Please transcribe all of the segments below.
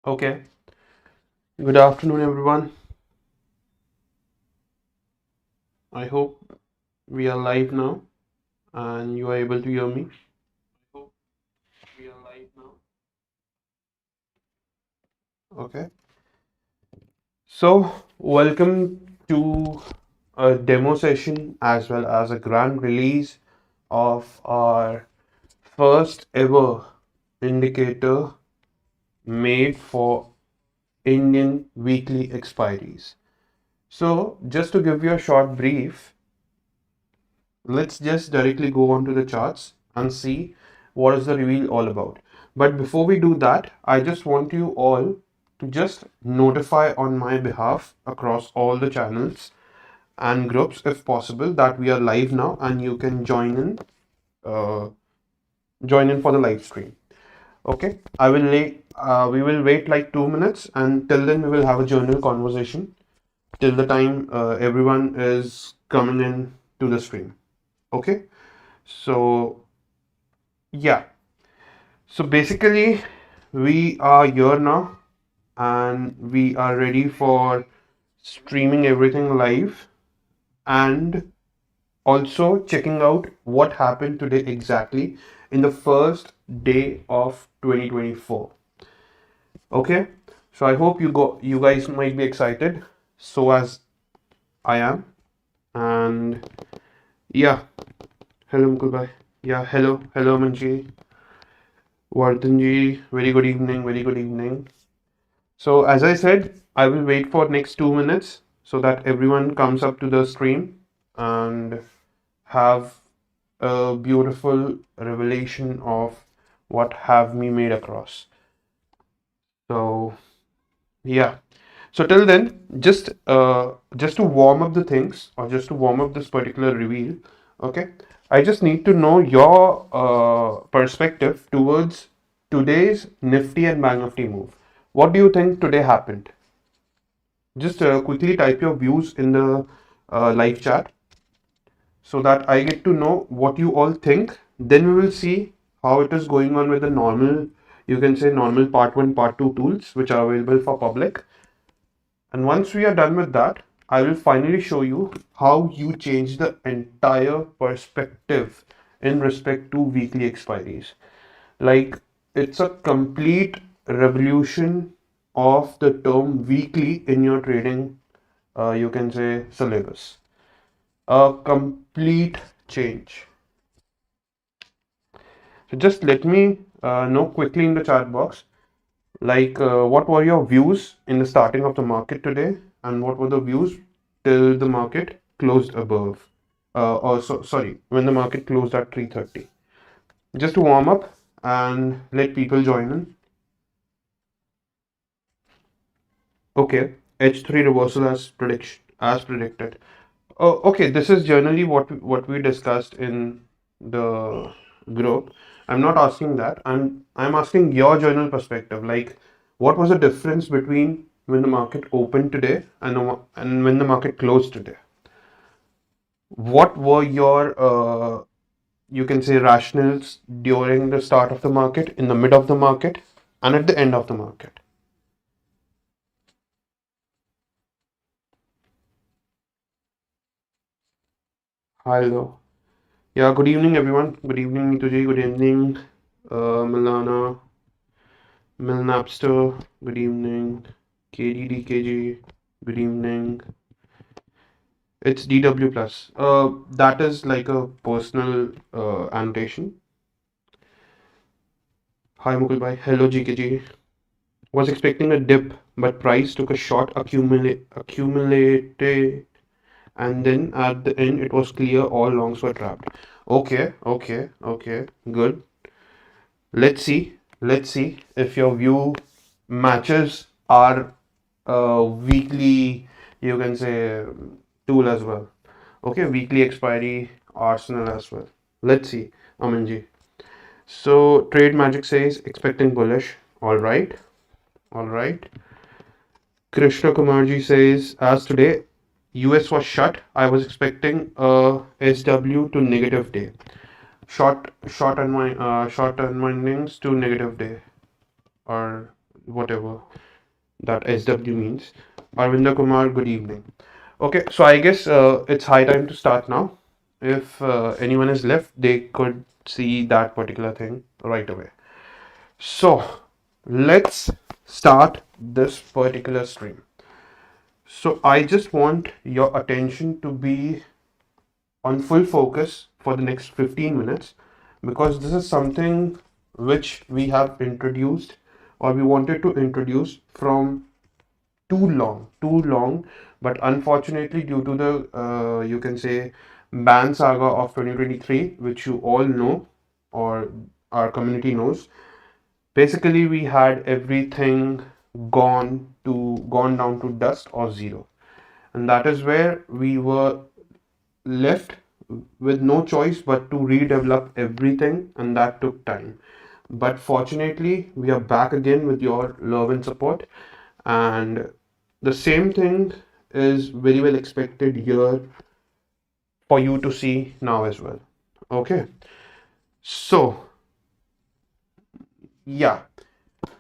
Okay, good afternoon, everyone. I hope we are live now and you are able to hear me. Hope we are live now. Okay, so welcome to a demo session as well as a grand release of our first ever indicator made for Indian weekly expiries. So, just to give you a short brief, let's just directly go on to the charts and see what is the reveal all about. But before we do that, I just want you all to just notify on my behalf across all the channels and groups if possible that we are live now and you can uh, join in for the live stream. Okay, we will wait like 2 minutes, and till then we will have a general conversation till the time everyone is coming in to the stream. Okay, so yeah, so basically, we are here now and we are ready for streaming everything live and also checking out what happened today exactly in the first day of 2024. Okay, so I hope you guys might be excited, so as I am. And yeah, hello Mukul bhai. Yeah, hello Manji, Vardhanji. Very good evening, very good evening. So as I said, I will wait for next 2 minutes so that everyone comes up to the stream and have a beautiful revelation of what have me made across. So yeah. So till then, just to warm up the things or just to warm up this particular reveal, okay, I just need to know your perspective towards today's Nifty and Bank Nifty move. What do you think today happened? Just quickly type your views in the live chat so that I get to know what you all think. Then we will see how it is going on with the normal, you can say normal part 1, part 2 tools which are available for public. And once we are done with that, I will finally show you how you change the entire perspective in respect to weekly expiries. Like, it's a complete revolution of the term weekly in your trading, you can say, syllabus. A complete change. So just let me know quickly in the chat box, like what were your views in the starting of the market today, and what were the views till the market closed above, or sorry, when the market closed at 330. Just to warm up and let people join in. Okay, H3 reversal as predicted. Oh, okay. This is generally what we discussed in the group. I'm not asking that. I'm asking your journal perspective. Like, what was the difference between when the market opened today and when the market closed today? What were your you can say rationals during the start of the market, in the mid of the market, and at the end of the market? Hello. Yeah. Good evening, everyone. Good evening, Nituji. Good evening, Milana. Milnapster, good evening. KDDKG, good evening. It's DW plus. That is like a personal annotation. Hi Mukul bhai. Hello GKG. Was expecting a dip, but price took a short accumulated, and then at the end it was clear all longs were trapped. Okay. Good. Let's see. Let's see if your view matches our weekly, you can say, tool as well. Okay, weekly expiry arsenal as well. Let's see, Aminji. So Trade Magic says expecting bullish. All right. Krishna Kumarji says as today US was shut, I was expecting a SW to negative day. Short unwindings to negative day, or whatever that SW means. Arvinda Kumar, good evening. Okay, so I guess it's high time to start now. If anyone is left, they could see that particular thing right away. So let's start this particular stream. So I just want your attention to be on full focus for the next 15 minutes because this is something which we have introduced or we wanted to introduce from too long, but unfortunately, due to the you can say ban saga of 2023, which you all know or our community knows, basically we had everything gone down to dust or zero, and that is where we were left with no choice but to redevelop everything, and that took time. But fortunately, we are back again with your love and support, and the same thing is very well expected here for you to see now as well. Okay, so yeah,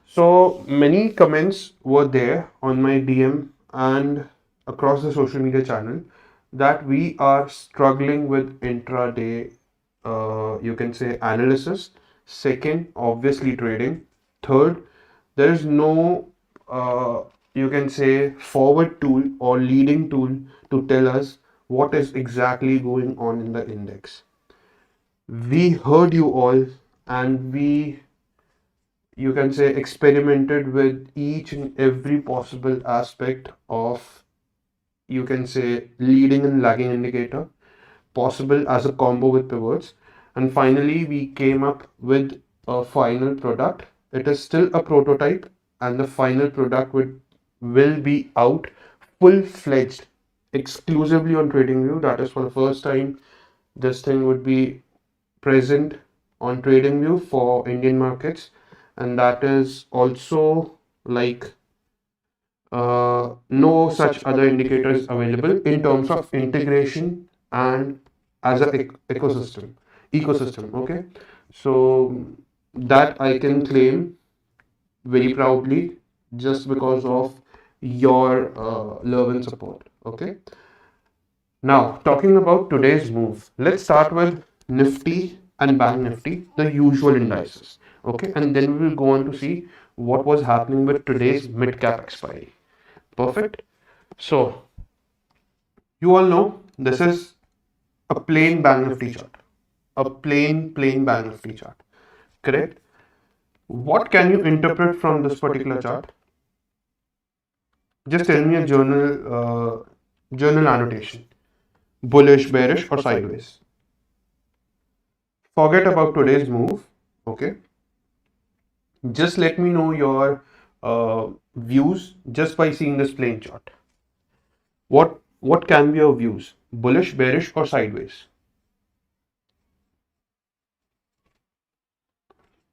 so many comments were there on my DM and across the social media channel that we are struggling with intraday, you can say analysis. Second, obviously trading. Third, there is no, you can say forward tool or leading tool to tell us what is exactly going on in the index. We heard you all and we you can say experimented with each and every possible aspect of you can say leading and lagging indicator possible as a combo with pivots, and finally we came up with a final product. It is still a prototype and the final product will be out full-fledged exclusively on TradingView. That is for the first time this thing would be present on TradingView for Indian markets, and that is also like no such other indicators available in terms of integration and as a ecosystem. Okay, so that I can claim very proudly just because of your love and support. Okay, now, talking about today's move, let's start with Nifty and Bank Nifty, the usual indices. Okay, and then we will go on to see what was happening with today's mid cap expiry. Perfect. So, you all know this is a plain Bank Nifty chart, a plain Bank Nifty chart. Correct? What can you interpret from this particular chart? Just tell me a journal annotation: bullish, bearish, or sideways. Forget about today's move. Okay, just let me know your views just by seeing this plain chart. What can be your views? Bullish, bearish, or sideways?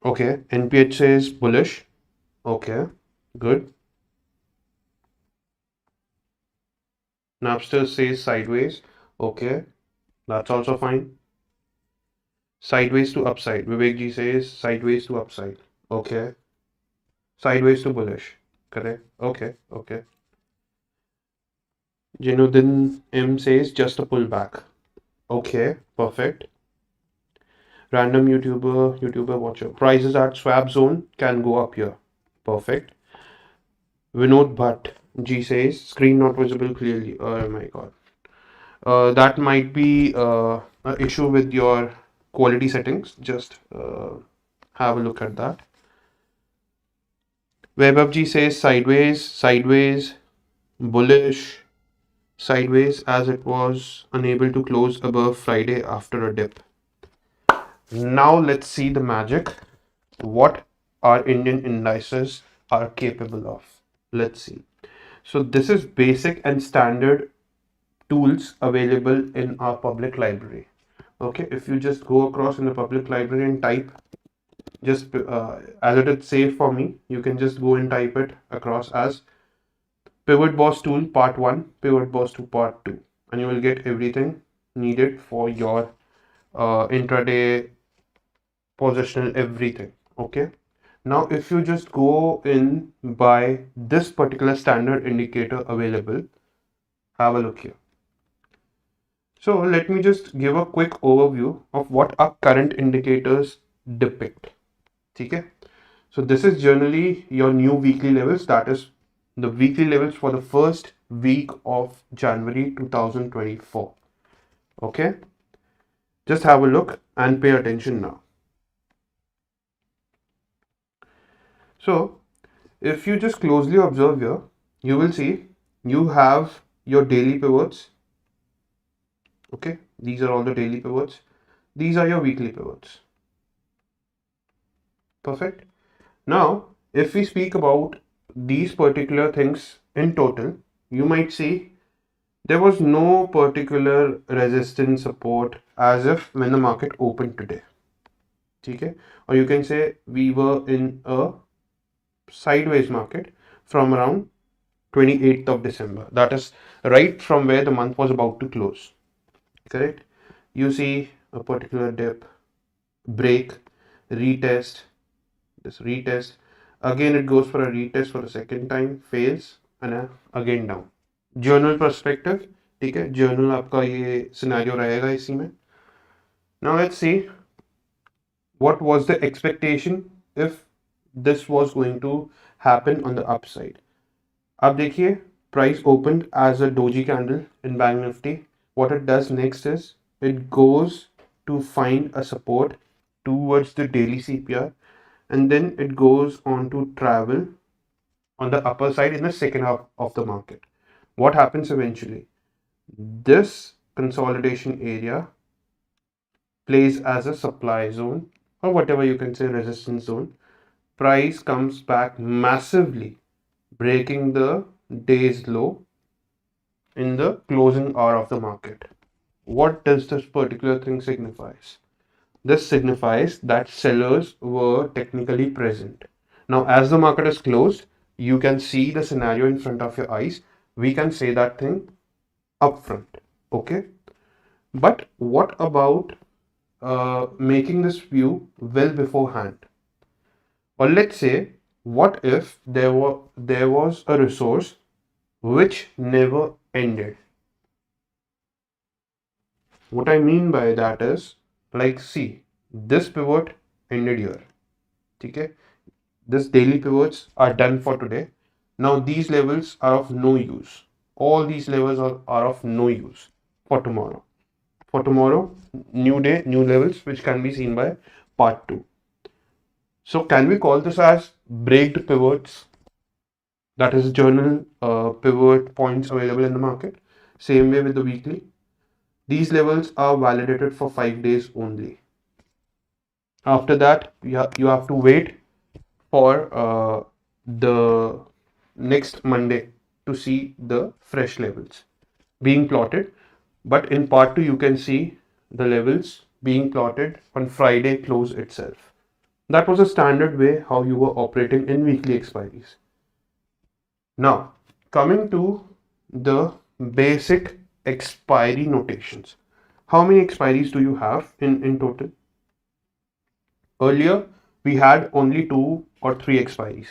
Okay, NPH says bullish. Okay, good. Napster says sideways. Okay, that's also fine. Sideways to upside. Vivekji says sideways to upside. Okay. Sideways to bullish. Correct. Okay. Janudin M says just a pullback. Okay, perfect. Random YouTuber watcher. Prices at swap zone can go up here. Perfect. Vinod Bhatt G says screen not visible clearly. Oh my god. That might be an issue with your quality settings. Just have a look at that. WebUpG says sideways, bullish, sideways as it was unable to close above Friday after a dip. Now let's see the magic. What our Indian indices are capable of. Let's see. So this is basic and standard tools available in our public library. Okay, if you just go across in the public library and type, just as it is safe for me, you can just go and type it across as PivotBoss tool part 1, PivotBoss 2 part 2, and you will get everything needed for your intraday positional everything. Okay, Now, if you just go in by this particular standard indicator available, have a look here. So let me just give a quick overview of what our current indicators depict. Okay? So this is generally your new weekly levels, that is the weekly levels for the first week of January 2024. Okay? Just have a look and pay attention now. So if you just closely observe here, you will see you have your daily pivots. Okay, these are all the daily pivots. These are your weekly pivots. Perfect. Now, if we speak about these particular things in total, you might see there was no particular resistance support as if when the market opened today. Okay, or you can say we were in a sideways market from around 28th of December. That is right from where the month was about to close. Correct? You see a particular dip, break, retest, this retest. Again, it goes for a retest for a second time, fails, and again down. Journal perspective, ठीक है? Journal आपका ये scenario रहेगा इसी में. Now let's see what was the expectation if this was going to happen on the upside. अब देखिए price opened as a doji candle in Bank Nifty. What it does next is it goes to find a support towards the daily CPR, and then it goes on to travel on the upper side in the second half of the market. What happens eventually? This consolidation area plays as a supply zone, or whatever you can say, resistance zone. Price comes back massively, breaking the day's low in the closing hour of the market. What does this particular thing signifies? This signifies that sellers were technically present. Now, as the market is closed, you can see the scenario in front of your eyes. We can say that thing upfront. Okay. But what about making this view well beforehand? Or let's say, what if there was a resource which never ended? What I mean by that is, like, see, this pivot ended here. Okay? This daily pivots are done for today. Now these levels are of no use. All these levels are of no use for tomorrow. For tomorrow, new day, new levels, which can be seen by part 2. So can we call this as breaked pivots? That is journal pivot points available in the market. Same way with the weekly. These levels are validated for 5 days only. After that, you have to wait for the next Monday to see the fresh levels being plotted. But in part 2, you can see the levels being plotted on Friday close itself. That was a standard way how you were operating in weekly expiries. Now, coming to the basic expiry notations. How many expiries do you have in total? Earlier, we had only 2 or 3 expiries.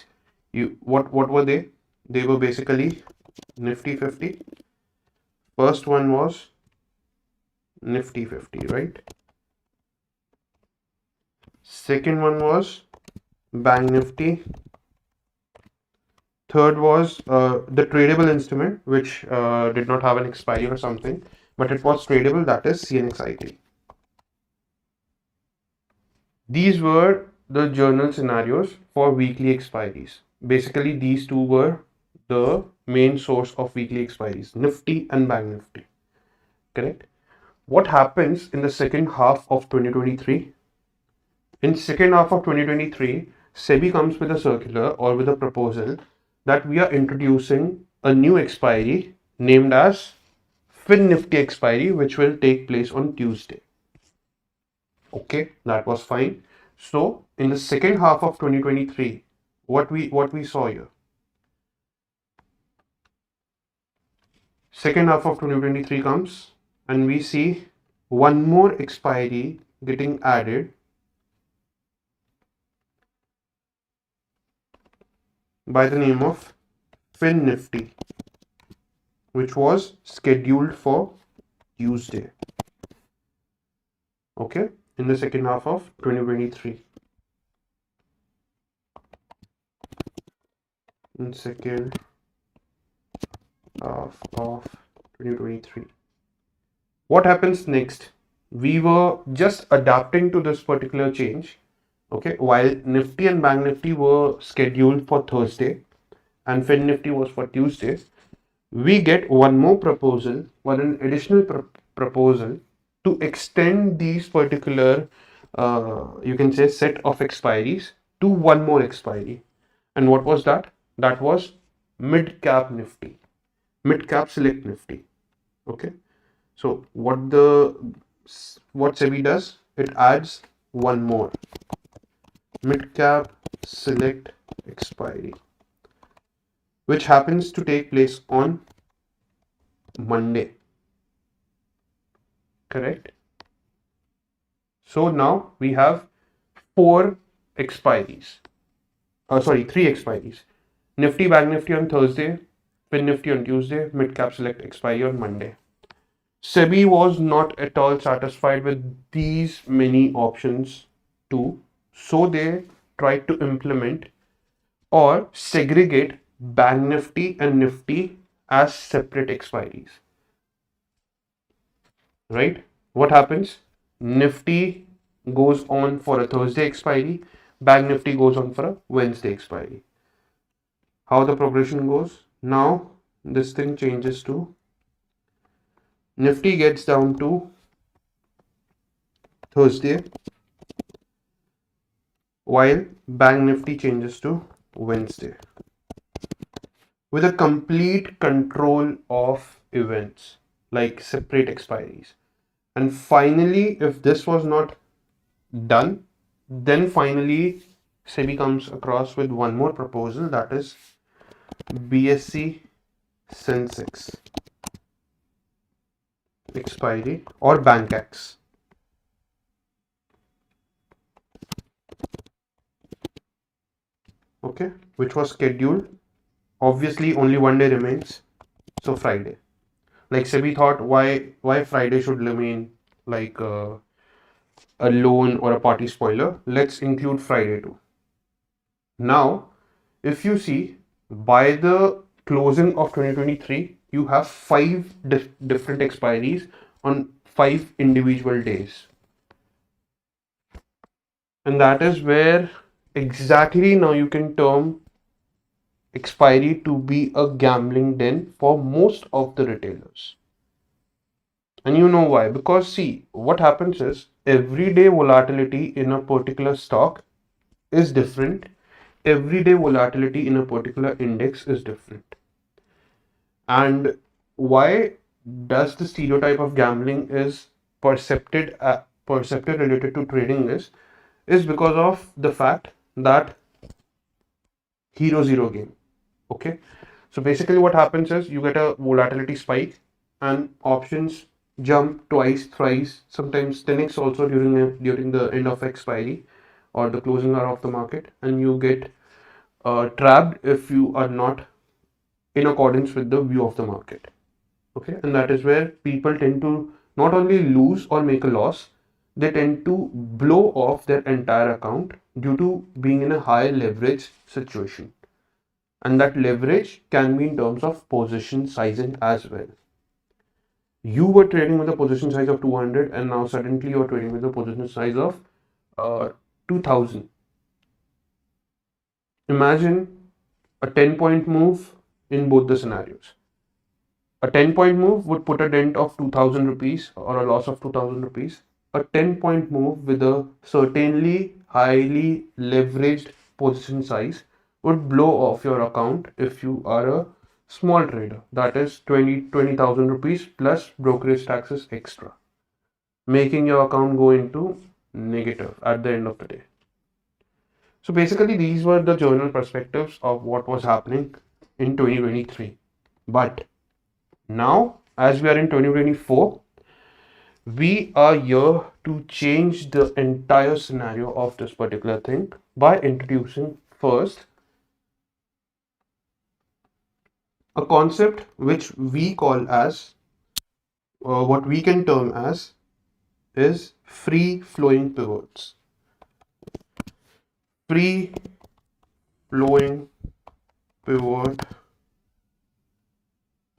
What were they? They were basically Nifty 50. First one was Nifty 50, right? Second one was Bank Nifty. Third was the tradable instrument, which did not have an expiry or something, but it was tradable, that is CNXIT. These were the journal scenarios for weekly expiries. Basically, these two were the main source of weekly expiries, Nifty and Bank Nifty. Correct? What happens in the second half of 2023? In second half of 2023, SEBI comes with a circular or with a proposal that we are introducing a new expiry named as Fin Nifty expiry, which will take place on Tuesday. Okay, that was fine. So in the second half of 2023, what we saw here. Second half of 2023 comes and we see one more expiry getting added by the name of Fin Nifty, which was scheduled for Tuesday, okay, in the second half of 2023. In second half of 2023. What happens next? We were just adapting to this particular change, okay, while Nifty and Bank Nifty were scheduled for Thursday and Fin Nifty was for Tuesday. We get one more proposal or an additional proposal to extend these particular, you can say, set of expiries to one more expiry. And what was that? That was mid cap Nifty, mid cap select Nifty. Okay. So what SEBI does? It adds one more mid cap select expiry, which happens to take place on Monday. Correct. So now we have four expiries. Three expiries. Nifty, Bank Nifty on Thursday, Fin Nifty on Tuesday, Mid Cap Select expiry on Monday. SEBI was not at all satisfied with these many options too, so they tried to implement or segregate Bank Nifty and Nifty as separate expiries. Right? What happens? Nifty goes on for a Thursday expiry, Bank Nifty goes on for a Wednesday expiry. How the progression goes? Now this thing changes to Nifty gets down to Thursday, while Bank Nifty changes to Wednesday, with a complete control of events like separate expiries. And finally, if this was not done, then finally SEBI comes across with one more proposal, that is BSE Sensex expiry or BankX. Okay, which was scheduled. Obviously, only one day remains, so Friday. Like SEBI thought, why Friday should remain like a loan or a party spoiler? Let's include Friday too. Now, if you see, by the closing of 2023, you have five different expiries on five individual days. And that is where exactly now you can term expiry to be a gambling den for most of the retailers. And you know why? Because see, what happens is everyday volatility in a particular stock is different. Everyday volatility in a particular index is different. And why does the stereotype of gambling is percepted related to trading is because of the fact that hero zero game. Okay, so basically what happens is you get a volatility spike and options jump twice, thrice, sometimes 10x also during the end of expiry or the closing hour of the market, and you get trapped if you are not in accordance with the view of the market. Okay, and that is where people tend to not only lose or make a loss, they tend to blow off their entire account due to being in a high leverage situation. And that leverage can be in terms of position sizing as well. You were trading with a position size of 200 and now suddenly you're trading with a position size of 2000. Imagine a 10-point move in both the scenarios. A 10-point move would put a dent of 2000 rupees or a loss of 2000 rupees. A 10-point move with a certainly highly leveraged position size would blow off your account if you are a small trader. That is 20,000 rupees plus brokerage taxes extra, making your account go into negative at the end of the day. So basically, these were the journal perspectives of what was happening in 2023. But now, as we are in 2024, we are here to change the entire scenario of this particular thing by introducing first a concept which we call as, or what we can term as, is free flowing pivots. Free flowing pivot,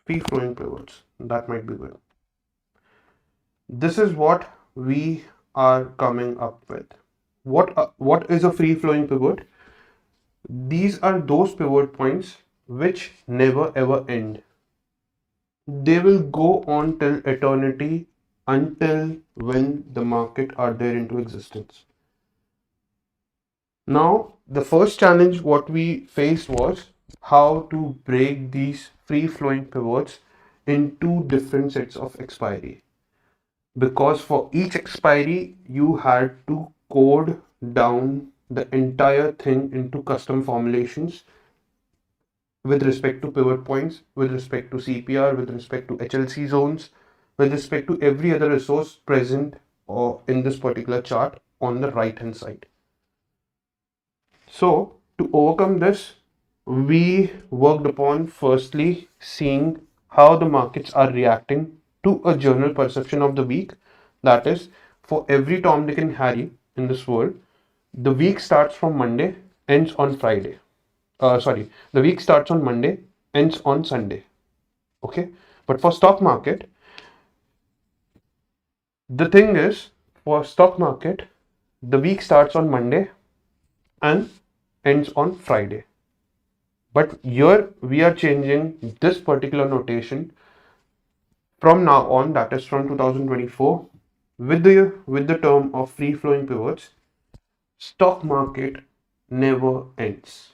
free flowing pivots. That might be good. This is what we are coming up with. What is a free flowing pivot? These are those pivot points which never ever end. They will go on till eternity, until when the market are there into existence. Now, the first challenge what we faced was how to break these free flowing pivots into different sets of expiry. Because for each expiry, you had to code down the entire thing into custom formulations with respect to pivot points, with respect to CPR, with respect to HLC zones, with respect to every other resource present or in this particular chart on the right hand side. So to overcome this, we worked upon firstly seeing how the markets are reacting to a general perception of the week. That is, for every Tom, Dick, and Harry in this world, the week starts from Monday, ends on Friday. The week starts on Monday, ends on Sunday. Okay, but for stock market, the thing is, for stock market, the week starts on Monday and ends on Friday. But here we are changing this particular notation from now on, that is from 2024, with the term of free flowing pivots. Stock market never ends.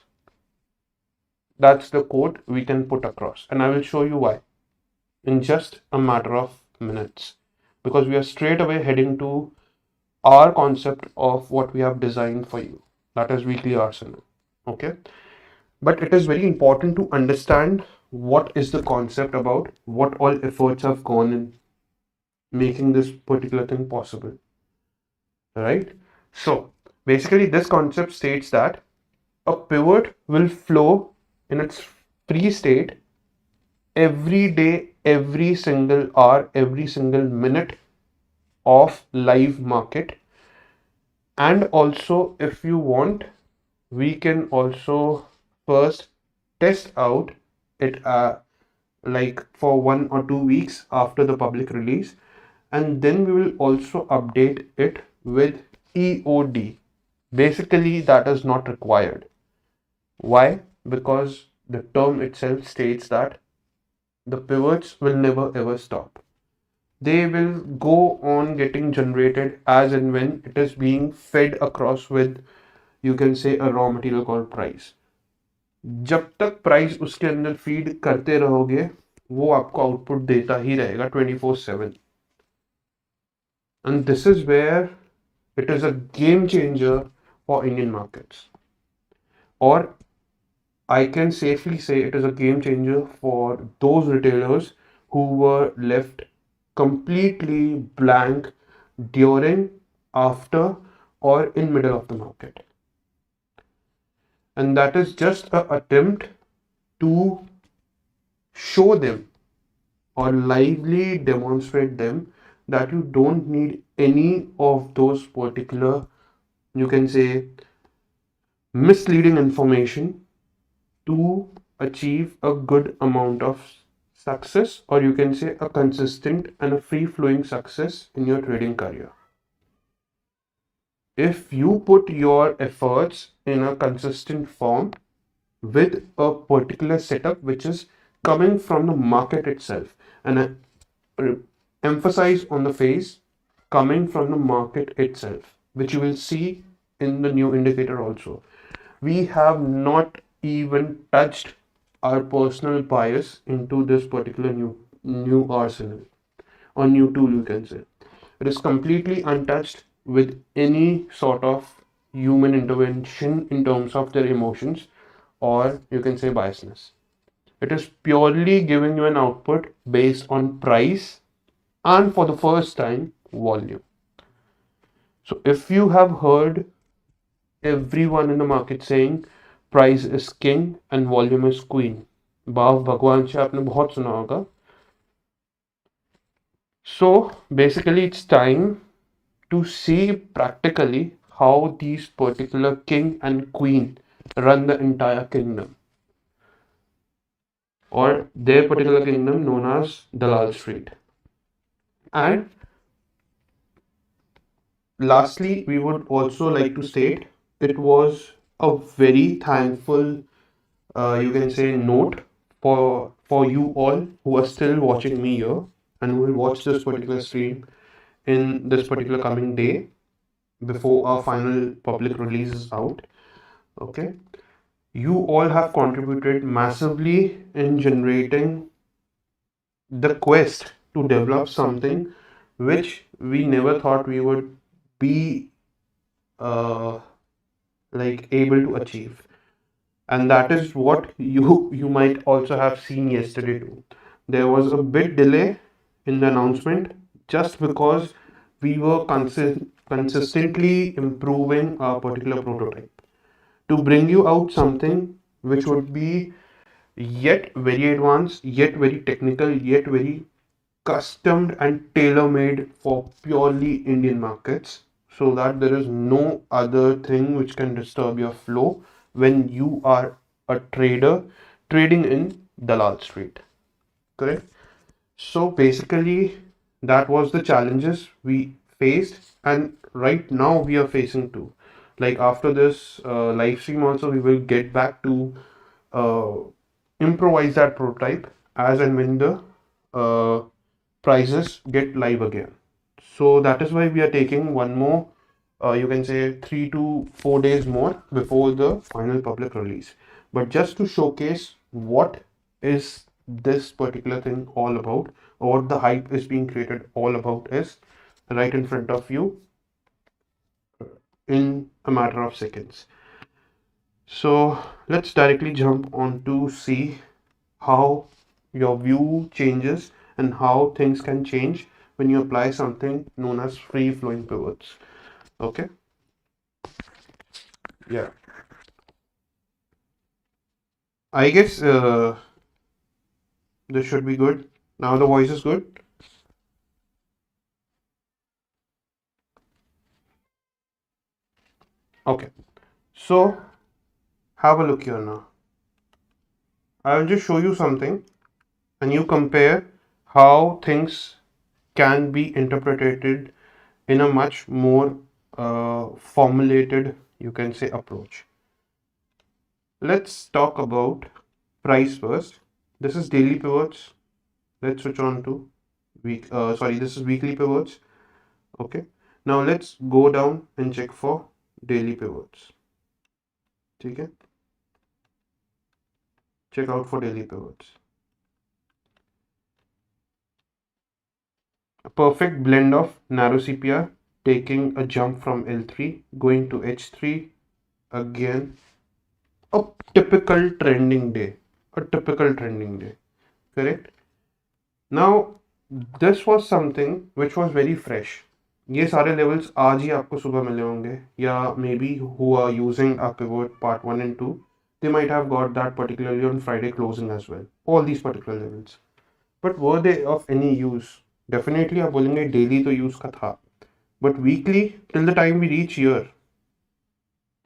That's the quote we can put across, and I will show you why in just a matter of minutes, because we are straight away heading to our concept of what we have designed for you, that is weekly arsenal. Okay, but it is very important to understand what is the concept about, what all efforts have gone in making this particular thing possible, right? So basically this concept states that a pivot will flow in its free state every day, every single hour, every single minute of live market. And also, if you want, we can also first test out it like for 1 or 2 weeks after the public release, and then we will also update it with EOD. Basically, that is not required. Why? Because the term itself states that the pivots will never ever stop. They will go on getting generated as and when it is being fed across with, you can say, a raw material called price. जब तक price उसके अंदर feed करते रहोगे, वो आपको output देता ही रहेगा 24/7. And this is where it is a game changer for Indian markets. Or I can safely say it is a game changer for those retailers who were left completely blank during, after, or in middle of the market. And that is just an attempt to show them or lively demonstrate them that you don't need any of those particular, you can say, misleading information to achieve a good amount of success, or you can say a consistent and a free flowing success in your trading career. If you put your efforts in a consistent form with a particular setup which is coming from the market itself, and I emphasize on the phase coming from the market itself, which you will see in the new indicator also. We have not even touched our personal bias into this particular new arsenal or new tool, you can say. It is completely untouched with any sort of human intervention in terms of their emotions, or you can say biasness. It is purely giving you an output based on price and for the first time volume. So if you have heard everyone in the market saying price is king and volume is queen, भाव भगवान से आपने बहुत सुना होगा. So basically it's time to see practically how these particular king and queen run the entire kingdom, or their particular kingdom known as Dalal Street. And lastly, we would also like to state it was a very thankful, you can say, note for you all who are still watching me here and who will watch this particular stream in this particular coming day before our final public release is out. Okay, you all have contributed massively in generating the quest to develop something which we never thought we would be uh, like able to achieve, and that is what you might also have seen yesterday too. There was a bit delay in the announcement just because we were consistently improving our particular prototype to bring you out something which would be yet very advanced, yet very technical, yet very custom and tailor made for purely Indian markets, so that there is no other thing which can disturb your flow when you are a trader trading in Dalal Street. Correct? So basically, that was the challenges we faced, and right now we are facing too. Like after this live stream, also we will get back to uh, improvise that prototype as and when the uh, prices get live again. So that is why we are taking one more, you can say 3 to 4 days more before the final public release. But just to showcase what is this particular thing all about, or what the hype is being created all about, is right in front of you in a matter of seconds. So let's directly jump on to see how your view changes and how things can change when you apply something known as free flowing pivots. Okay, yeah, I guess this should be good. Now the voice is good. Okay, so have a look here now. I will just show you something and you compare how things can be interpreted in a much more formulated, you can say, approach. Let's talk about price first. This is daily pivots. Let's switch on to this is weekly pivots. Okay. Now let's go down and check for daily pivots. Okay. Check out for daily pivots. A perfect blend of narrow CPR taking a jump from L3 going to H3 again. A typical trending day. A typical trending day. Correct. Now this was something which was very fresh. ये सारे levels आज ही आपको सुबह मिले होंगे, या maybe who are using a pivot part 1 and 2, they might have got that particularly on Friday closing as well, all these particular levels. But were they of any use? Definitely आप बोलेंगे daily तो use का था, but weekly till the time we reach here,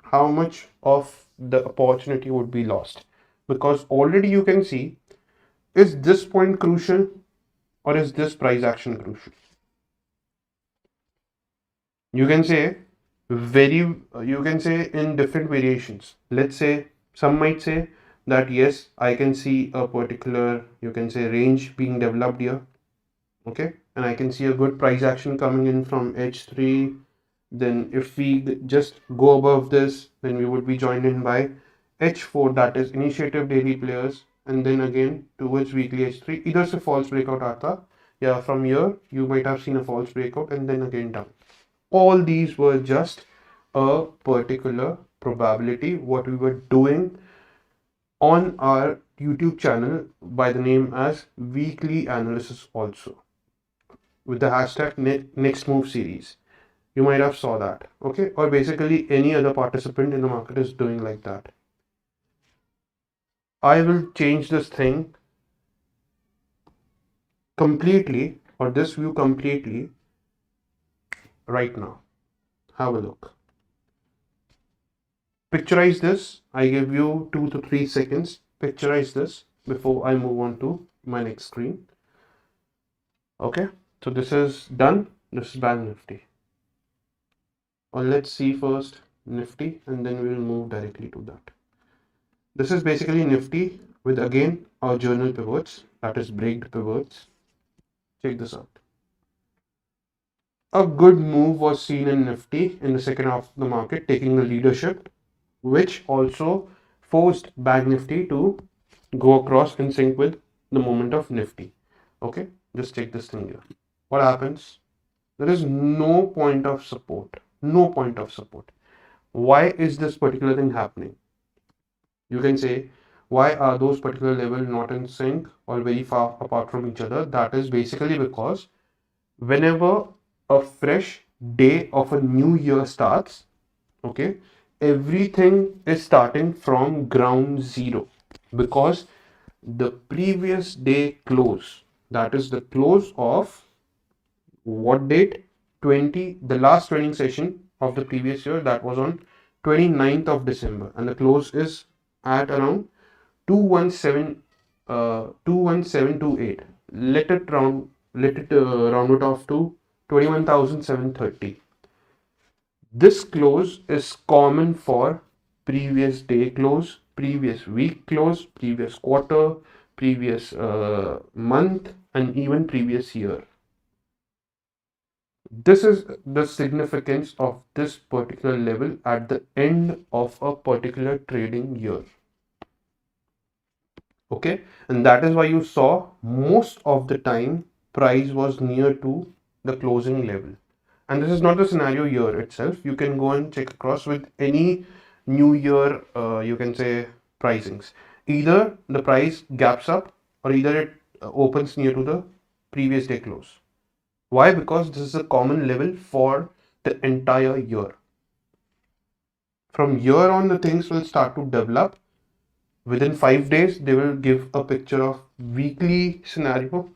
how much of the opportunity would be lost? Because already you can see, is this point crucial or is this price action crucial? You can say you can say in different variations. Let's say some might say that yes, I can see a particular, you can say, range being developed here. Okay, and I can see a good price action coming in from H3. Then if we just go above this, then we would be joined in by H4, that is initiative daily players, and then again towards weekly H3. Either se false breakout aata, yeah, from here you might have seen a false breakout and then again down. All these were just a particular probability what we were doing on our YouTube channel by the name as weekly analysis, also with the hashtag next move series. You might have saw that. Okay, or basically any other participant in the market is doing like that. I will change this thing completely, or this view completely, right now. Have a look. Picturize this. I give you 2 to 3 seconds. Picturize this before I move on to my next screen. Okay, so this is done. This is Bank Nifty. Or let's see first Nifty, and then we will move directly to that. This is basically Nifty with again our journal pivots, that is breaked pivots. Check this out. A good move was seen in Nifty in the second half of the market, taking the leadership, which also forced Bank Nifty to go across in sync with the movement of Nifty. Okay, just check this thing here. What happens? There is no point of support. No point of support. Why is this particular thing happening? You can say, why are those particular levels not in sync or very far apart from each other? That is basically because whenever a fresh day of a new year starts, okay, everything is starting from ground zero, because the previous day close, that is the close of what date? 20, the last trading session of the previous year, that was on 29th of December, and the close is at around 217 21728. Let it round it off to 21,730. This close is common for previous day close, previous week close, previous quarter, previous month, and even previous year. This is the significance of this particular level at the end of a particular trading year. Okay, and that is why you saw most of the time price was near to the closing level. And this is not the scenario here itself. You can go and check across with any new year, you can say, pricings. Either the price gaps up, or either it opens near to the previous day close. Why? Because this is a common level for the entire year. From here on, the things will start to develop. Within 5 days, they will give a picture of weekly scenario.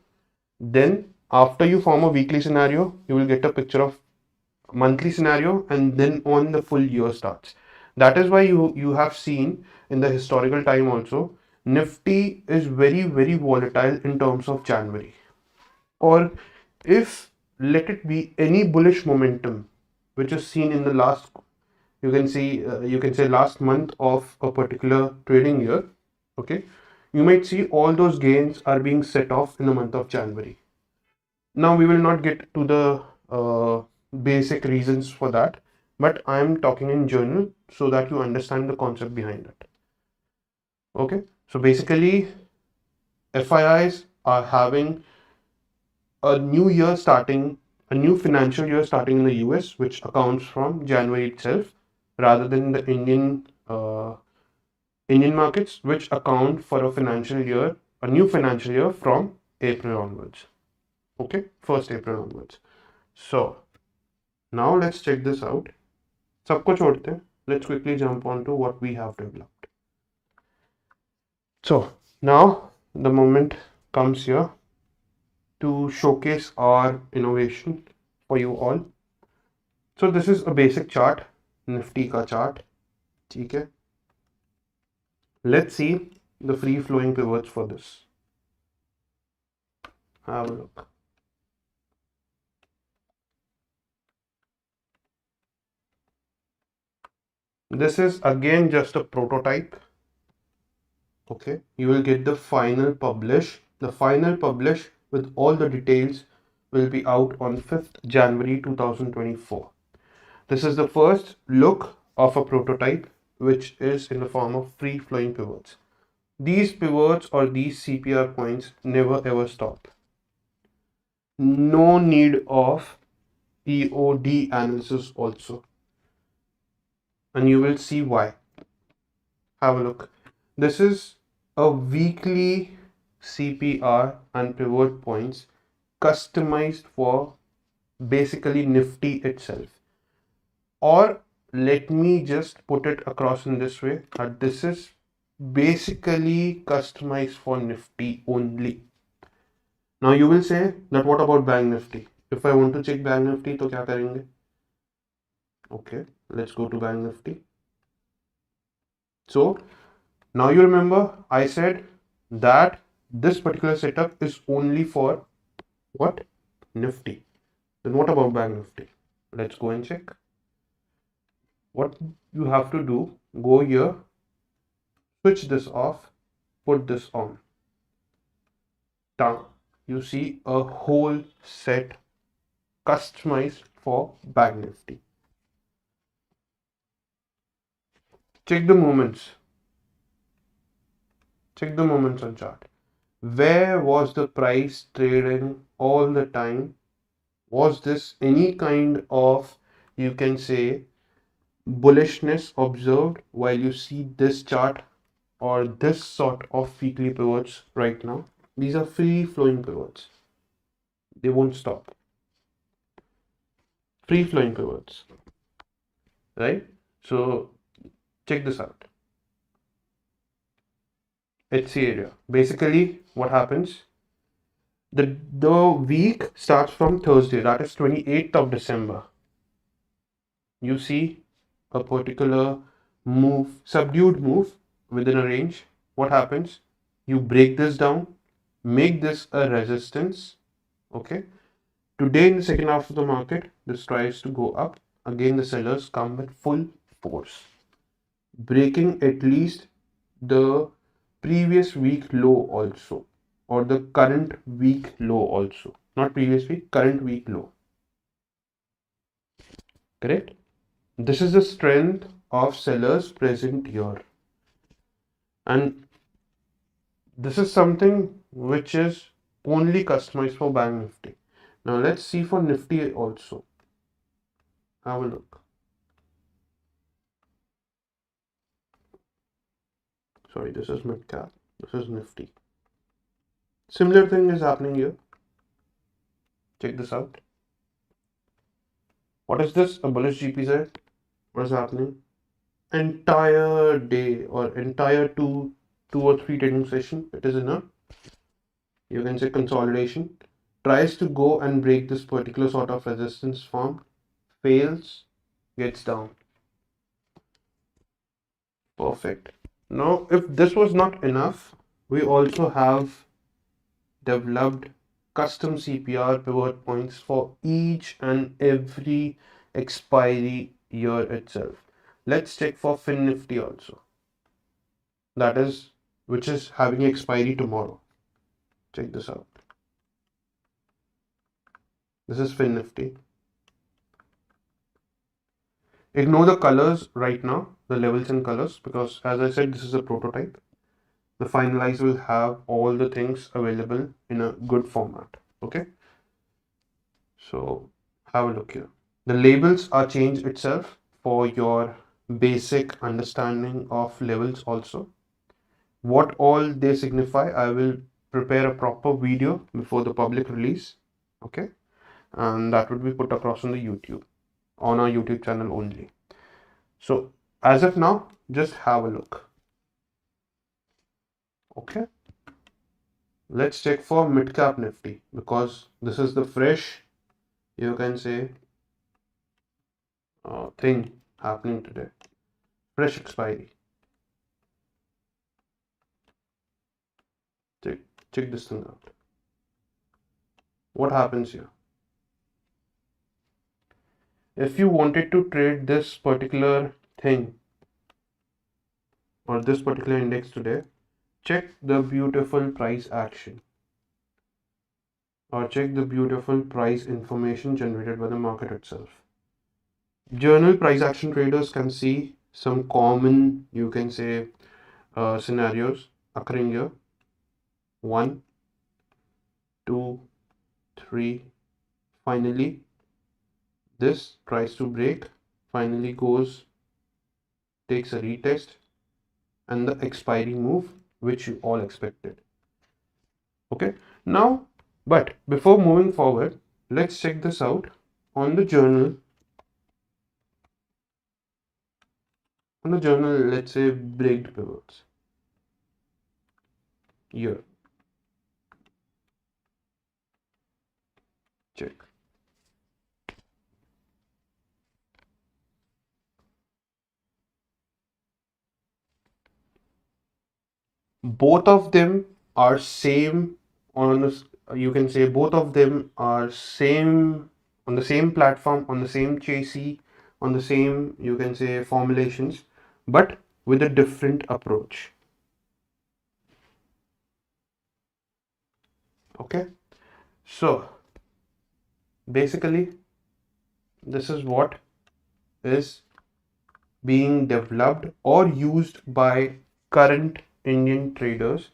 Then after you form a weekly scenario, you will get a picture of monthly scenario, and then on the full year starts. That is why you have seen in the historical time also, Nifty is very volatile in terms of January. Or if let it be any bullish momentum which is seen in the last, you can say last month of a particular trading year, okay, you might see all those gains are being set off in the month of January. Now we will not get to the basic reasons for that, but I am talking in general so that you understand the concept behind it. Okay, so basically FIIs are having a new year starting, a new financial year starting in the US, which accounts from January itself, rather than the Indian markets, which account for a financial year, a new financial year from April onwards. Okay, 1st April onwards. So now let's check this out. सबको छोड़ते हैं. Let's quickly jump on to what we have developed. So now the moment comes here to showcase our innovation for you all. So this is a basic chart, Nifty ka chart. ठीक है. Let's see the free flowing pivots for this. Have a look. This is again just a prototype. Okay, you will get the final publish. The final publish with all the details will be out on 5th January 2024. This is the first look of a prototype which is in the form of free flowing pivots. These pivots or these CPR points never ever stop. No need of EOD analysis also. And you will see why. Have a look. This is a weekly CPR and pivot points customized for basically Nifty itself. Or let me just put it across in this way, that this is basically customized for Nifty only. Now you will say that what about Bank Nifty? If I want to check Bank Nifty, तो क्या करेंगे? Okay, let's go to Bank Nifty. So now you remember I said that this particular setup is only for what? Nifty. Then what about Bank Nifty? Let's go and check. What you have to do, go here, switch this off, put this on. Down. You see a whole set customized for Bank Nifty. Check the moments. Check the moments on chart. Where was the price trading all the time? Was this any kind of, you can say, bullishness observed while you see this chart or this sort of weekly pivots right now? These are free flowing pivots. They won't stop. Free flowing pivots, right? So check this out. HC area. Basically, what happens? The week starts from Thursday, that is 28th of December. You see a particular move, subdued move within a range. What happens? You break this down, make this a resistance. Okay. Today in the second half of the market, this tries to go up. Again, the sellers come with full force, breaking at least the previous week low also, or the current week low also. Not previous week, current week low. Correct? This is the strength of sellers present here. And this is something which is only customized for Bank Nifty. Now let's see for Nifty also. Have a look. Sorry, this is mid cap. This is Nifty. Similar thing is happening here. Check this out. What is this? A bullish GPZ. What is happening? Entire day or entire two or three trading session, it is in a, you can say, consolidation. Tries to go and break this particular sort of resistance form, fails, gets down. Perfect. Now, if this was not enough, we also have developed custom CPR pivot points for each and every expiry year itself. Let's check for FinNifty also. That is, which is having expiry tomorrow. Check this out. This is FinNifty. Ignore the colors right now, the levels and colors, because as I said, this is a prototype. The finalize will have all the things available in a good format. Okay. So have a look here. The labels are changed itself for your basic understanding of levels also. What all they signify, I will prepare a proper video before the public release. Okay. And that would be put across on the YouTube, on our YouTube channel only. So as of now, just have a look. Okay. Let's check for mid cap Nifty because this is the fresh, you can say, thing happening today. Fresh expiry. Check this thing out. What happens here? If you wanted to trade this particular thing or this particular index today, check the beautiful price action or check the beautiful price information generated by the market itself. Journal price action traders can see some common, you can say, scenarios occurring here. 1, 2, 3. Finally, this tries to break, finally goes, takes a retest, and the expiry move, which you all expected. Okay, now, but before moving forward, let's check this out on the journal. On the journal, let's say breaked pivots. year. Check. Both of them are same on you can say both of them are same on the same platform, on the same chassis, on the same you can say formulations, but with a different approach. Okay, so basically this is what is being developed or used by current Indian traders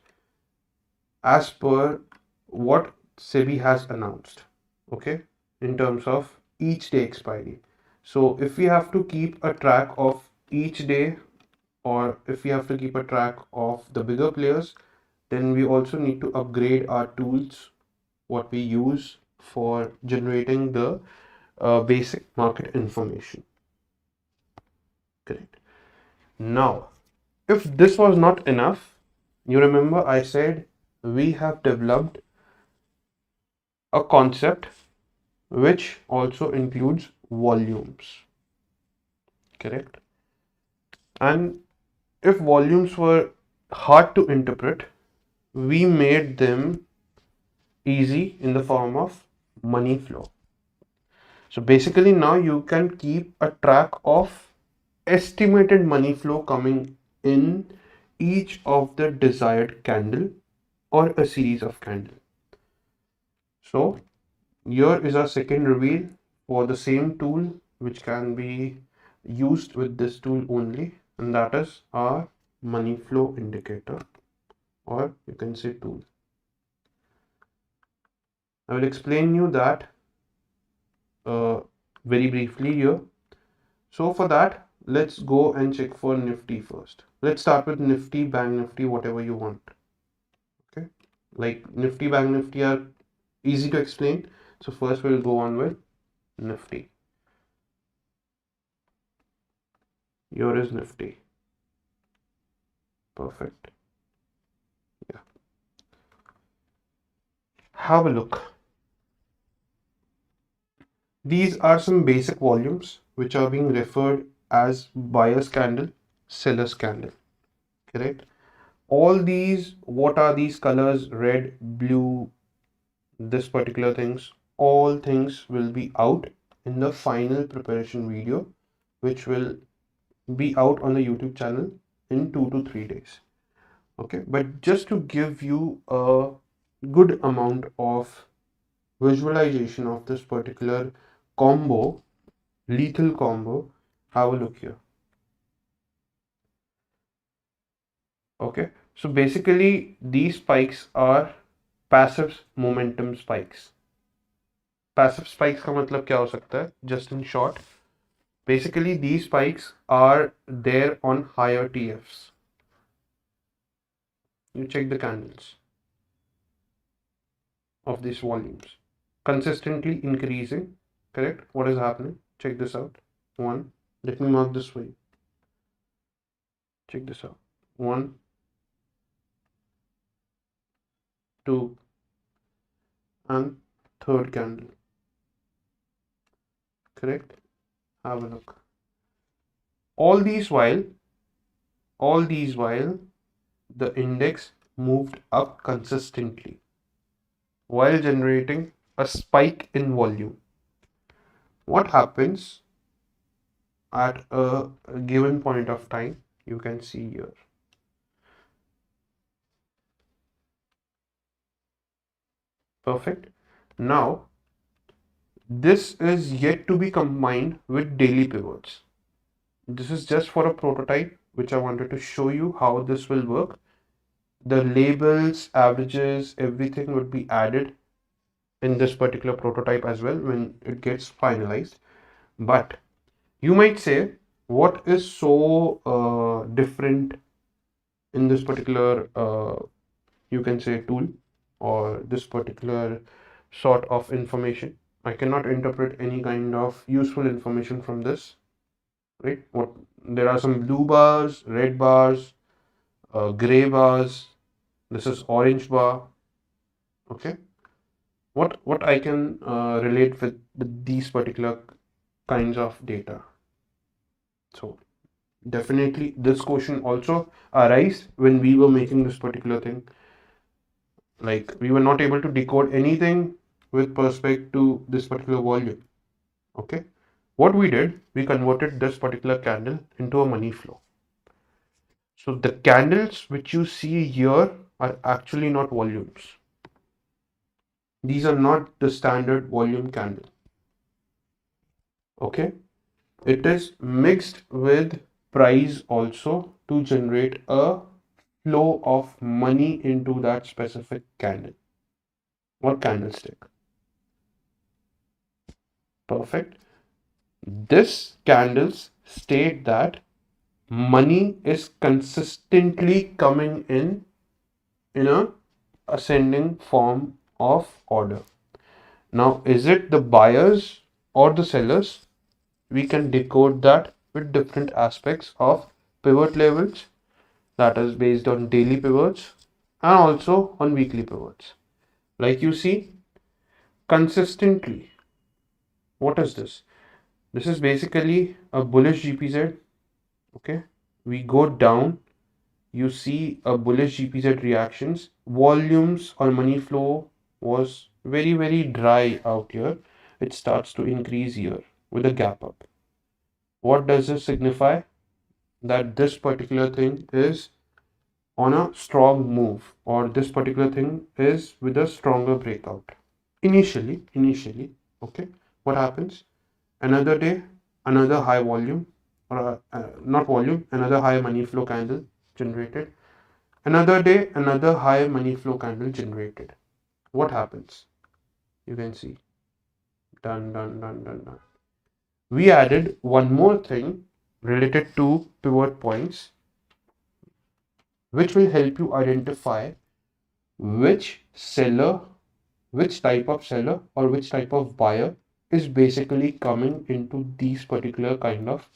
as per what SEBI has announced, okay, in terms of each day expiry. So if we have to keep a track of each day, or if we have to keep a track of the bigger players, then we also need to upgrade our tools, what we use for generating the basic market information. Correct. Now, if this was not enough, you remember I said we have developed a concept which also includes volumes, correct? And if volumes were hard to interpret, we made them easy in the form of money flow. So basically now you can keep a track of estimated money flow coming in each of the desired candle or a series of candle. So here is our second reveal for the same tool which can be used with this tool only, and that is our money flow indicator, or you can say tool. I will explain you that very briefly here. So for that, let's go and check for Nifty first. Let's start with Nifty, Bank Nifty, whatever you want. Okay, like Nifty, Bank Nifty are easy to explain. So first we'll go on with Nifty. Here is Nifty. Perfect. Yeah. Have a look. These are some basic volumes which are being referred as buyer's candle, seller's candle. Correct? All these, what are these colors? Red, blue, this particular things, all things will be out in the final preparation video, which will be out on the YouTube channel in 2 to 3 days. Okay, but just to give you a good amount of visualization of this particular combo, lethal combo, have a look here. Okay, so basically these spikes are passive momentum spikes. Passive spikes का मतलब क्या हो सकता है? Just in short, basically these spikes are there on higher TFs. You check the candles of these volumes consistently increasing. Correct? What is happening? Check this out. One, let me mark this way. Check this out. One, two, and third candle. Correct? Have a look. All these while the index moved up consistently while generating a spike in volume. What happens at a given point of time? You can see here. Perfect. Now, this is yet to be combined with daily pivots. This is just for a prototype, which I wanted to show you how this will work. The labels, averages, everything would be added in this particular prototype as well when it gets finalized. But you might say, what is so different in this particular, you can say, tool or this particular sort of information? I cannot interpret any kind of useful information from this, right? There are some blue bars, red bars, gray bars, This is orange bar. Okay. What I can relate with these particular kinds of data. So definitely this question also arise when we were making this particular thing. Like we were not able to decode anything with respect to this particular volume. Okay. What we did, we converted this particular candle into a money flow. So the candles which you see here are actually not volumes. These are not the standard volume candle. Okay. It is mixed with price also to generate a flow of money into that specific candle or candlestick. Perfect. This candles state that money is consistently coming in a ascending form of order. Now, is it the buyers or the sellers? We can decode that with different aspects of pivot levels, that is based on daily pivots and also on weekly pivots. Like you see, consistently, what is this? This is basically a bullish GPZ. Okay, we go down, you see a bullish GPZ reactions. Volumes or money flow was very dry out here. It starts to increase here with a gap up. What does this signify? That this particular thing is on a strong move, or this particular thing is with a stronger breakout. Initially, okay, what happens? Another day, another high volume, or not volume, another high money flow candle generated. Another day, another high money flow candle generated. What happens? You can see, done. We added one more thing related to pivot points, which will help you identify which seller, which type of seller or which type of buyer is basically coming into these particular kind of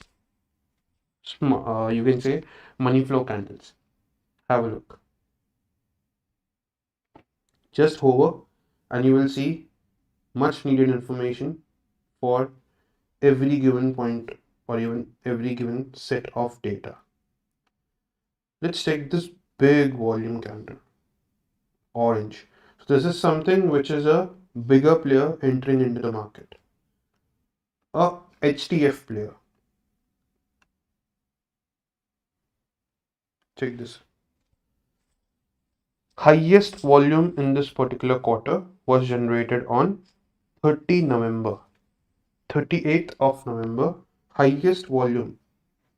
you can say money flow candles. Have a look. Just hover and you will see much needed information for every given point or even every given set of data. Let's take this big volume candle, orange. So this is something which is a bigger player entering into the market. A HTF player. Check this. Highest volume in this particular quarter was generated on 30 November. 38th of November, highest volume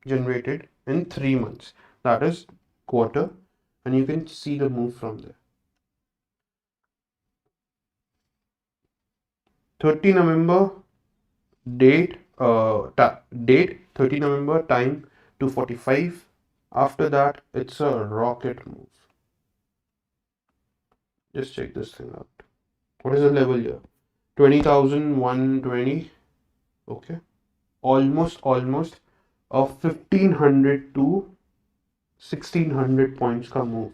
generated in 3 months. That is quarter, and you can see the move from there. 30 November date 30 November time 2:45. After that, it's a rocket move. Just check this thing out. What is the level here? 20,120. Okay. Almost a 1500 to 1600 points ka move.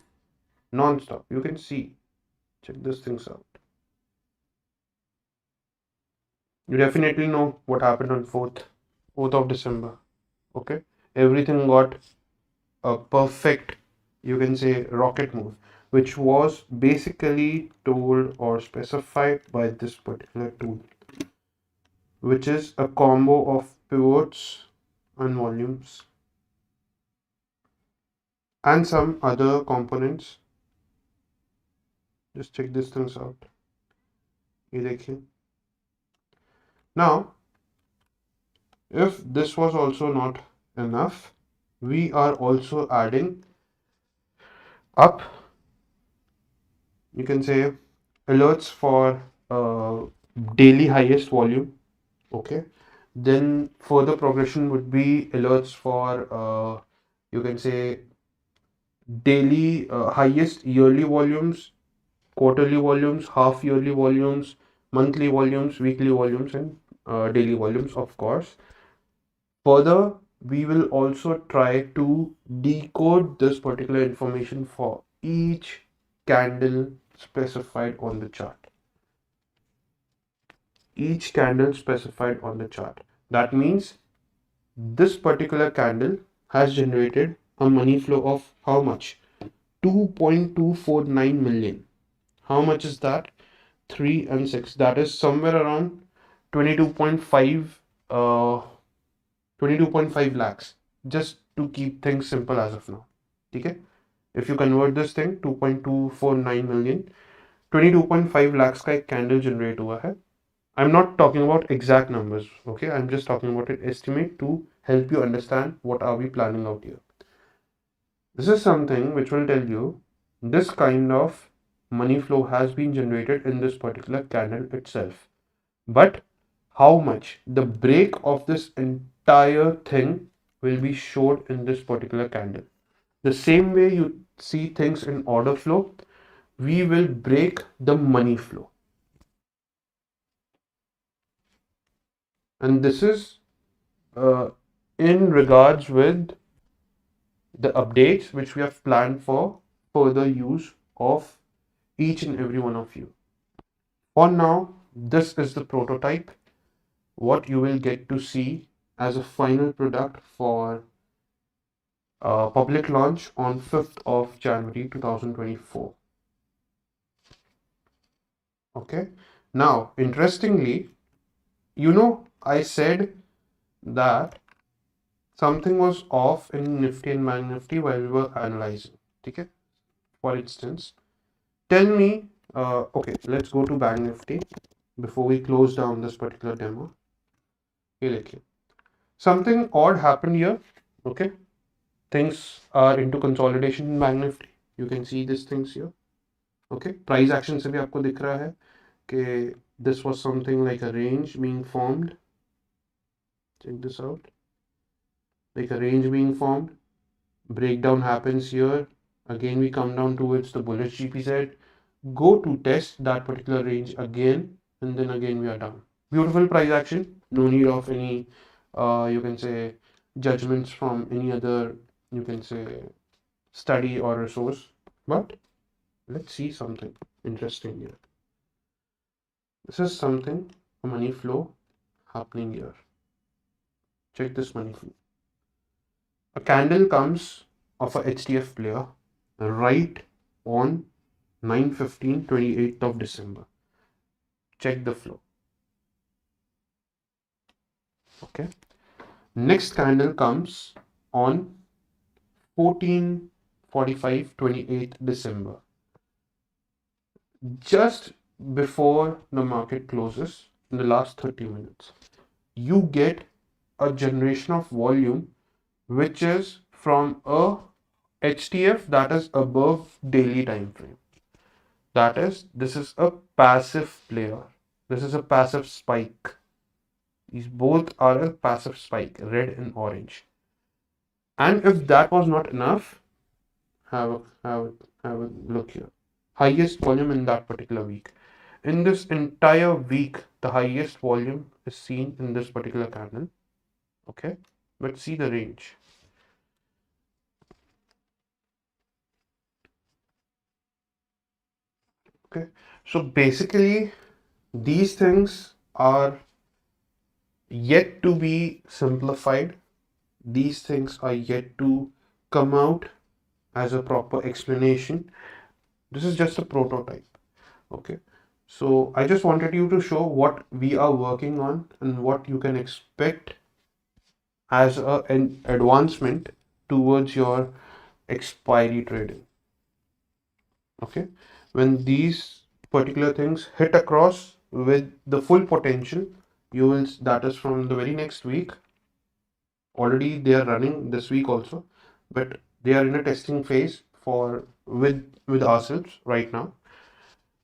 Non-stop. You can see. Check this things out. You definitely know what happened on 4th of December. Okay. Everything got a perfect, you can say, rocket move, which was basically told or specified by this particular tool, which is a combo of pivots and volumes and some other components. Just check these things out. ये देखिए. Now, if this was also not enough, we are also adding up, you can say, alerts for daily highest volume. Okay. Then further progression would be alerts for you can say daily highest yearly volumes, quarterly volumes, half yearly volumes, monthly volumes, weekly volumes, and daily volumes, of course. Further, we will also try to decode this particular information for each candle specified on the chart. Each candle specified on the chart. That means this particular candle has generated a money flow of how much? 2.249 million. How much is that? 3 and 6. That is somewhere around 22.5 22.5 lakhs. Just to keep things simple as of now. Okay? If you convert this thing 2.249 million, 22.5 lakhs का एक candle generate हुआ है. I'm not talking about exact numbers, okay? I'm just talking about an estimate to help you understand what are we planning out here. This is something which will tell you this kind of money flow has been generated in this particular candle itself. But how much? The break of this entire thing will be showed in this particular candle. The same way you see things in order flow, we will break the money flow. And this is in regards with the updates which we have planned for further use of each and every one of you. For now, this is the prototype, what you will get to see as a final product for public launch on 5th of January 2024. Okay. Now, interestingly, I said that something was off in Nifty and Bank Nifty while we were analyzing. Okay. For instance, tell me, okay, let's go to Bank Nifty before we close down this particular demo. Okay. Something odd happened here. Okay. Things are into consolidation in Bank Nifty. You can see these things here. Okay. Price action से भी आपको दिख रहा है कि this was something like a range being formed. Check this out. Like a range being formed. Breakdown happens here. Again, we come down towards the bullish GPZ. Go to test that particular range again, and then again we are down. Beautiful price action. No need of any, you can say, judgments from any other, you can say, study or resource. But let's see something interesting here. This is something, a money flow happening here. Check this money flow. A candle comes of a HTF player right on 9/15, 28th of December. Check the flow. Okay. Next candle comes on 14:45, 28th December. Just before the market closes, in the last 30 minutes, you get a generation of volume which is from a HTF that is above daily time frame. That is, this is a passive player. This is a passive spike. These both are a passive spike, red and orange. And if that was not enough, have a look here. Highest volume in that particular week. In this entire week, the highest volume is seen in this particular candle. Okay, but see the range. Okay, so basically these things are yet to be simplified. These things are yet to come out as a proper explanation. This is just a prototype. Okay, so I just wanted you to show what we are working on and what you can expect as an advancement towards your expiry trading. Okay, when these particular things hit across with the full potential, you will, that is from the very next week. Already they are running this week also, but they are in a testing phase for with ourselves right now.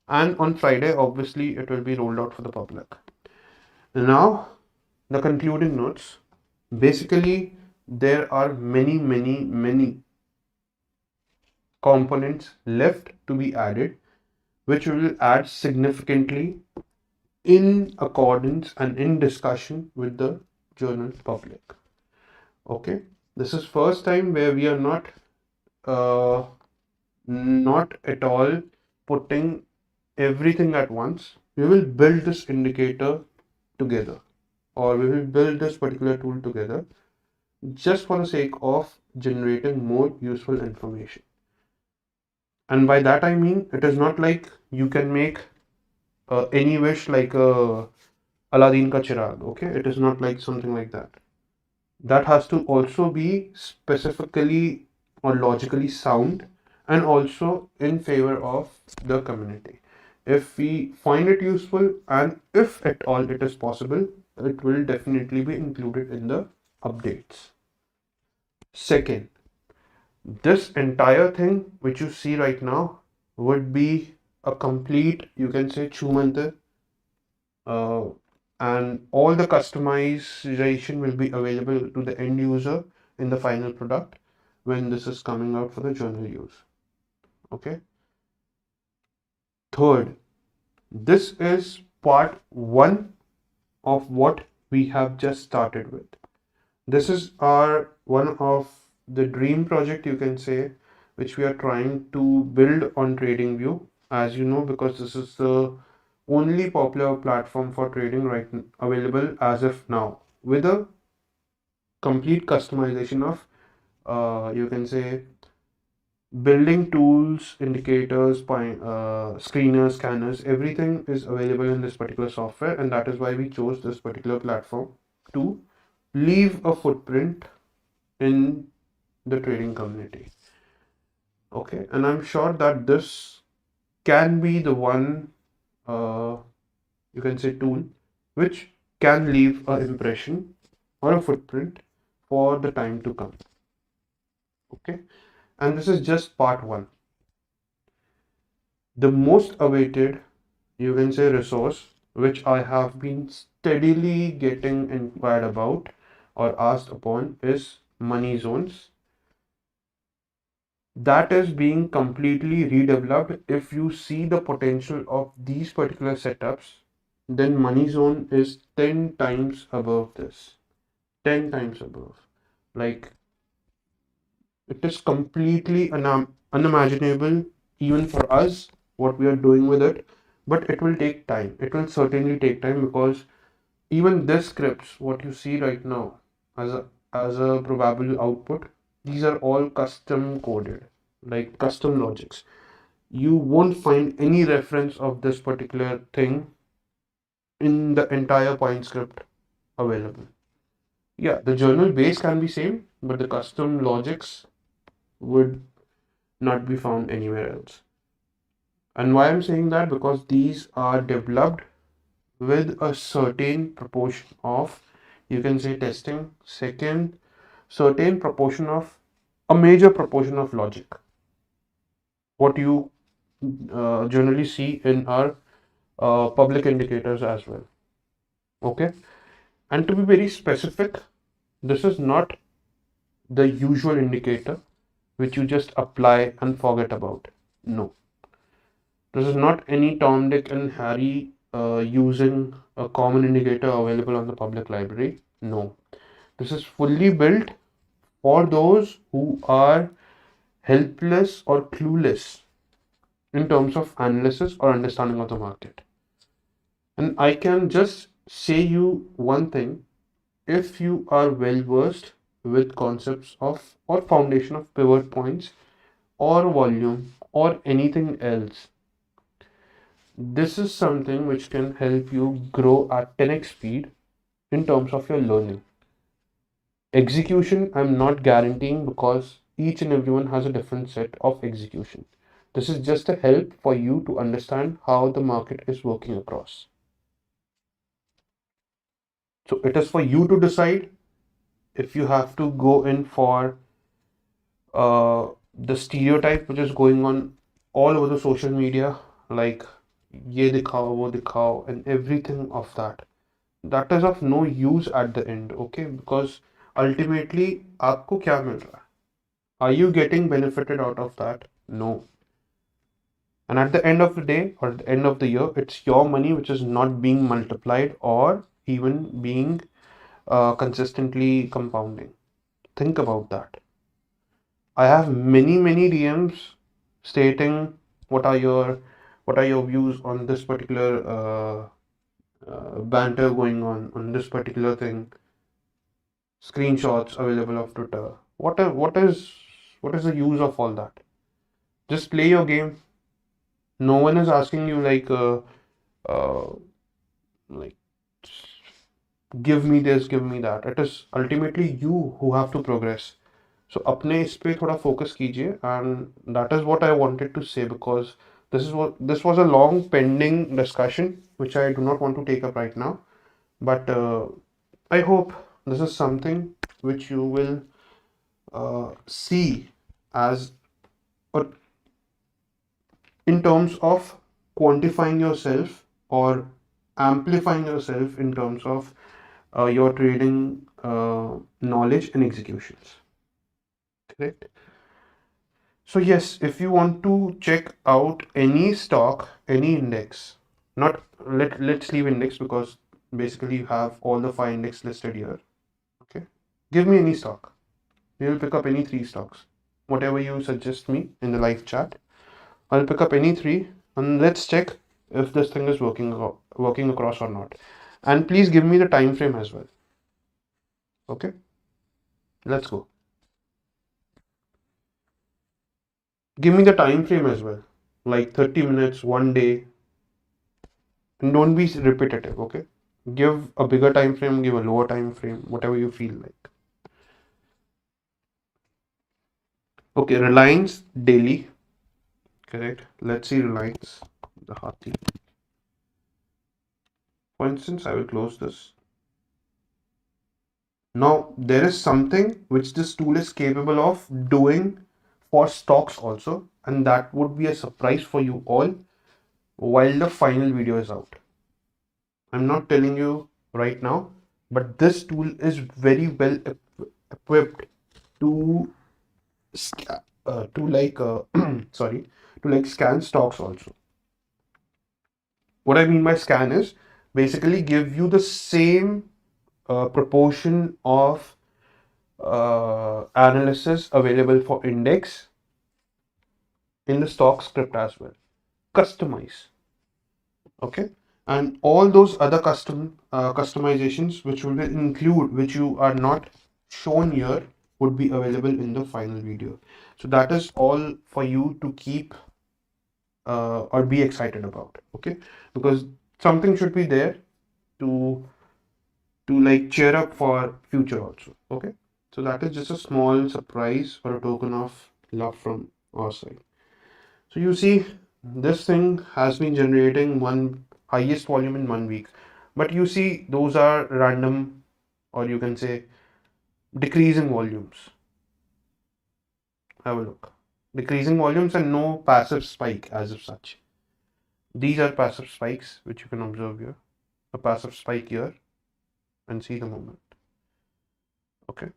And on Friday, obviously, it will be rolled out for the public. Now, the concluding notes. Basically, there are many components left to be added, which will add significantly in accordance and in discussion with the journal public. Okay, this is first time where we are not at all putting everything at once. We will build this indicator together, or we will build this particular tool together just for the sake of generating more useful information. And by that I mean it is not like you can make any wish like Aladdin ka chirag, okay? It is not like something like that. That has to also be specifically or logically sound and also in favor of the community. If we find it useful and if at all it is possible, it will definitely be included in the updates. Second, this entire thing which you see right now would be a complete, you can say, chumante, uh, and all the customization will be available to the end user in the final product when this is coming out for the journal use. Okay. Third, this is part one of what we have just started with. This is our one of the dream project, you can say, which we are trying to build on TradingView, as you know, because this is the only popular platform for trading available as of now, with a complete customization of you can say building tools, indicators, screeners, scanners, everything is available in this particular software, and that is why we chose this particular platform to leave a footprint in the trading community. Okay, and I'm sure that this can be the one uh, you can say tool which can leave an impression or a footprint for the time to come. Okay, and this is just part one. The most awaited, you can say, resource which I have been steadily getting inquired about or asked upon is money zones. That is being completely redeveloped. If you see the potential of these particular setups, then money zone is 10 times above this. 10 times above. Like, it is completely unimaginable even for us what we are doing with it, but it will take time. It will certainly take time because even this scripts, what you see right now as a probable output, these are all custom coded, like custom logics. You won't find any reference of this particular thing in the entire point script available. Yeah, the journal base can be same, but the custom logics would not be found anywhere else. And why I'm saying that? Because these are developed with a certain proportion of, you can say, testing. Second, certain proportion of, a major proportion of logic. What you generally see in our public indicators as well. Okay. And to be very specific, this is not the usual indicator which you just apply and forget about. No. This is not any Tom, Dick, and Harry using a common indicator available on the public library. No. This is fully built for those who are helpless or clueless in terms of analysis or understanding of the market. And I can just say you one thing, if you are well versed with concepts of or foundation of pivot points or volume or anything else, this is something which can help you grow at 10x speed in terms of your learning. Execution, I'm not guaranteeing because each and everyone has a different set of execution. This is just a help for you to understand how the market is working across. So it is for you to decide if you have to go in for the stereotype which is going on all over the social media, like ye dikhao, wo dikhao, and everything of that. That is of no use at the end, okay? Because ultimately, आपको क्या मिल रहा है? Are you getting benefited out of that? No. And at the end of the day or at the end of the year, it's your money which is not being multiplied or even being consistently compounding. Think about that. I have many DMs stating what are your What are your views on this particular banter going on this particular thing? Screenshots available of Twitter. What is the use of all that? Just play your game. No one is asking you uh, like give me this, give me that. It is ultimately you who have to progress. So अपने इस पे थोड़ा focus कीजिए, and that is what I wanted to say, because this was a long pending discussion which I do not want to take up right now. But I hope this is something which you will see as, or in terms of quantifying yourself or amplifying yourself in terms of your trading knowledge and executions. Correct. So yes, if you want to check out any stock, any index, not let's leave index because basically you have all the 5 index listed here. Okay, give me any stock. We will pick up any 3 stocks, whatever you suggest me in the live chat. I'll pick up any 3, and let's check if this thing is working across or not. And please give me the time frame as well. Okay, let's go. Give me the time frame as well, like 30 minutes, 1 day, and don't be repetitive. Okay, give a bigger time frame, give a lower time frame, whatever you feel like. Okay, Reliance daily. Correct. Let's see Reliance, the Hathi. For instance, I will close this. Now, there is something which this tool is capable of doing for stocks also, and that would be a surprise for you all while the final video is out. I'm not telling you right now, but this tool is very well equipped to sorry, to like scan stocks also. What I mean by scan is basically give you the same proportion of analysis available for index in the stock script as well. Customize. Okay, and all those other customizations which will include, which you are not shown here, would be available in the final video. So that is all for you to keep or be excited about. Okay, because something should be there to like cheer up for future also. Okay, so that is just a small surprise or a token of love from our side. So you see, this thing has been generating one highest volume in 1 week, but you see those are random, or you can say decreasing volumes. Have a look. Decreasing volumes and no passive spike as of such. These are passive spikes which you can observe here. A passive spike here, and see the movement. Okay.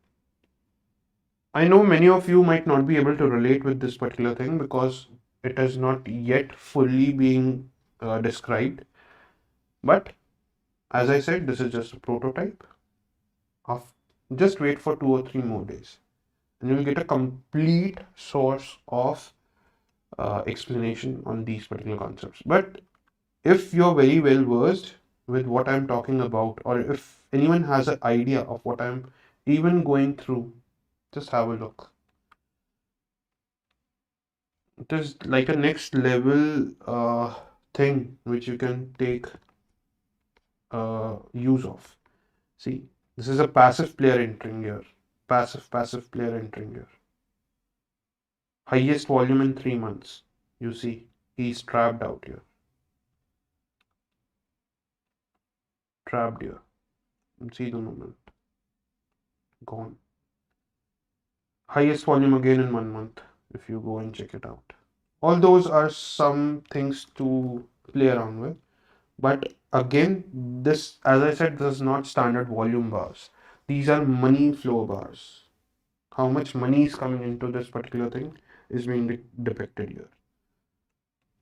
I know many of you might not be able to relate with this particular thing because it is not yet fully being described. But as I said, this is just a prototype. Of just wait for 2 or 3 more days, and you will get a complete source of explanation on these particular concepts. But if you're very well versed with what I'm talking about, or if anyone has an idea of what I'm even going through, just have a look. It is like a next level thing which you can take use of. See, this is a passive player entering here. Passive player entering here. Highest volume in 3 months. You see, he's trapped out here. Trapped here. And see the movement. Gone. Highest volume again in 1 month, if you go and check it out. All those are some things to play around with. But again, this, as I said, this is not standard volume bars. These are money flow bars. How much money is coming into this particular thing is being depicted here.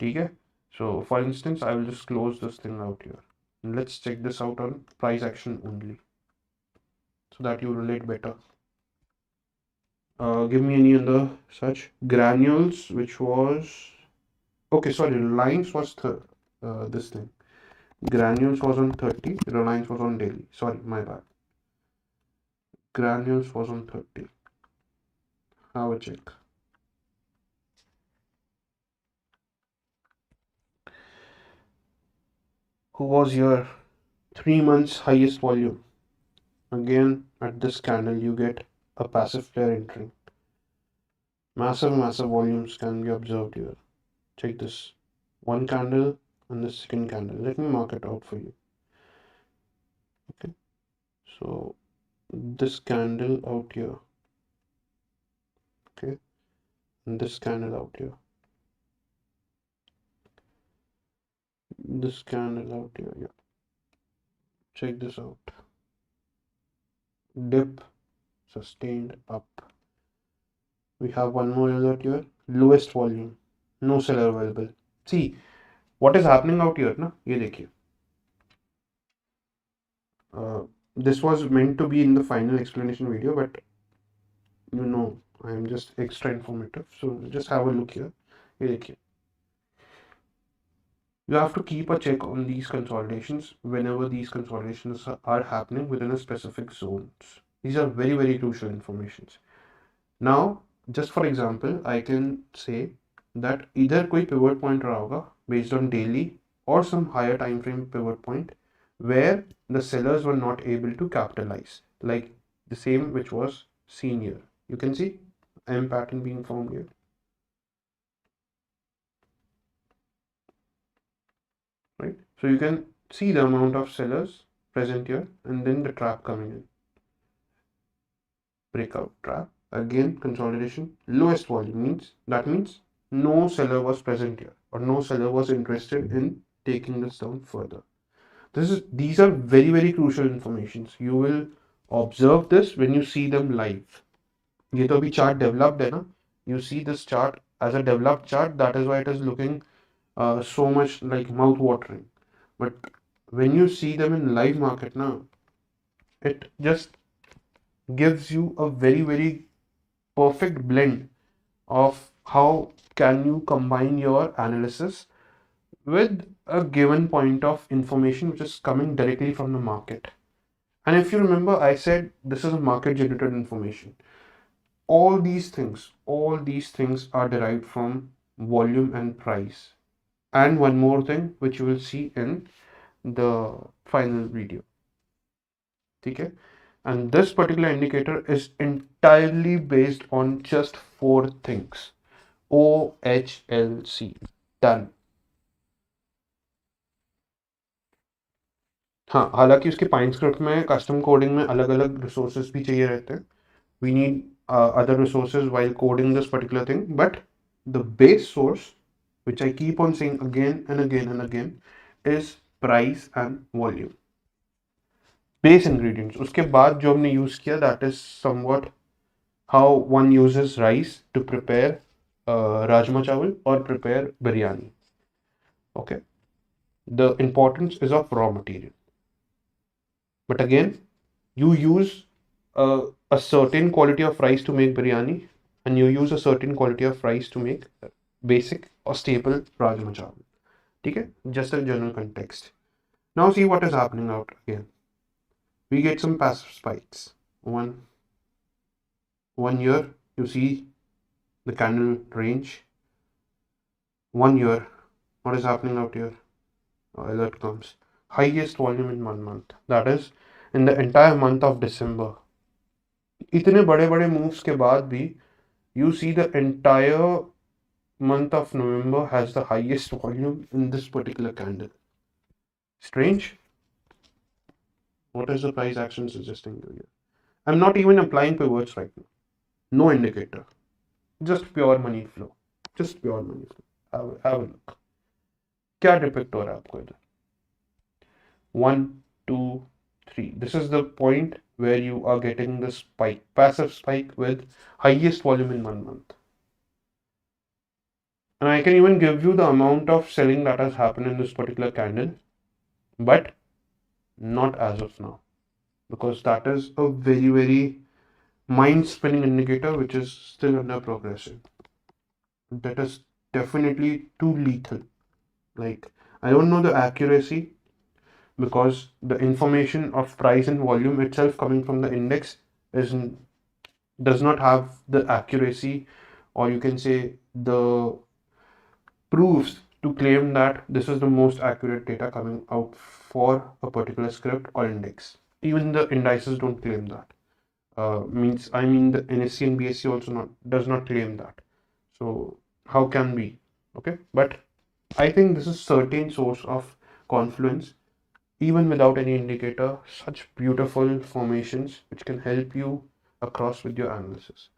Okay? So for instance, I will just close this thing out here. And let's check this out on price action only, so that you relate better. Give me any other such granules, which was Okay, sorry, Reliance was this thing. Granules was on 30, Reliance was on daily. Sorry, my bad. Granules was on 30. Have a check. Who was your 3 months highest volume? Again, at this candle, you get a passive flare entry. Massive volumes can be observed here. Check this. One candle and the second candle. Let me mark it out for you. Okay. So this candle out here. Okay. And this candle out here. This candle out here. Yeah. Check this out. Dip, sustained up. We have one more alert here. Lowest volume. No seller available. See, what is happening out here, na? ये देखिए. This was meant to be in the final explanation video, but I am just extra informative. So just have a look here. ये देखिए. You have to keep a check on these consolidations whenever these consolidations are happening within a specific zones. These are very crucial informations. Now, just for example, I can say that either कोई pivot point रहा होगा based on daily or some higher time frame pivot point where the sellers were not able to capitalize, like the same which was seen here. You can see M pattern being formed here. Right? So you can see the amount of sellers present here and then the trap coming in. Breakout trap. Again, consolidation. Lowest volume means no seller was present here or no seller was interested in taking this down further. These are very crucial informations. You will observe this when you see them live. ये तो अभी chart developed है ना? You see this chart as a developed chart. That is why it is looking so much like mouth watering. But when you see them in live market now, it just gives you a very perfect blend of how can you combine your analysis with a given point of information which is coming directly from the market. And if you remember, I said this is a market generated information. All these things are derived from volume and price. And one more thing which you will see in the final video. Okay? And this particular indicator is entirely based on just 4 things. OHLC. Done. हाँ, हालांकि उसके pine script में custom coding में अलग अलग resources भी चाहिए रहते हैं. We need other resources while coding this particular thing, but the base source, which I keep on saying again and again, is price and volume. Base ingredients. उसके बाद जो हमने use किया, that is somewhat how one uses rice to prepare rajma chawal or prepare biryani. Okay. The importance is of raw material. But again, you use a certain quality of rice to make biryani, and you use a certain quality of rice to make basic or staple rajma chawal. Okay? Just a general context. Now see what is happening out again. We get some passive spikes. One year, you see the candle range. 1 year, what is happening out here? Alert comes. Highest volume in 1 month. That is in the entire month of December. इतने बड़े बड़े moves के बाद भी you see the entire month of November has the highest volume in this particular candle. Strange. What is the price action suggesting to you? I'm not even applying pivots right now. No indicator. Just pure money flow. Just pure money flow. Have a look. क्या depict हो रहा है आपको इधर? 1, 2, 3. This is the point where you are getting the spike, passive spike with highest volume in 1 month. And I can even give you the amount of selling that has happened in this particular candle, but not as of now, because that is a very mind spinning indicator which is still under progression. Let us definitely too lethal. Like, I don't know the accuracy, because the information of price and volume itself coming from the index is does not have the accuracy, or you can say the proofs to claim that this is the most accurate data coming out for a particular script or index. Even the indices don't claim that. I mean the NSE and BSE also does not claim that. So how can we? Okay, but I think this is certain source of confluence, even without any indicator. Such beautiful formations which can help you across with your analysis.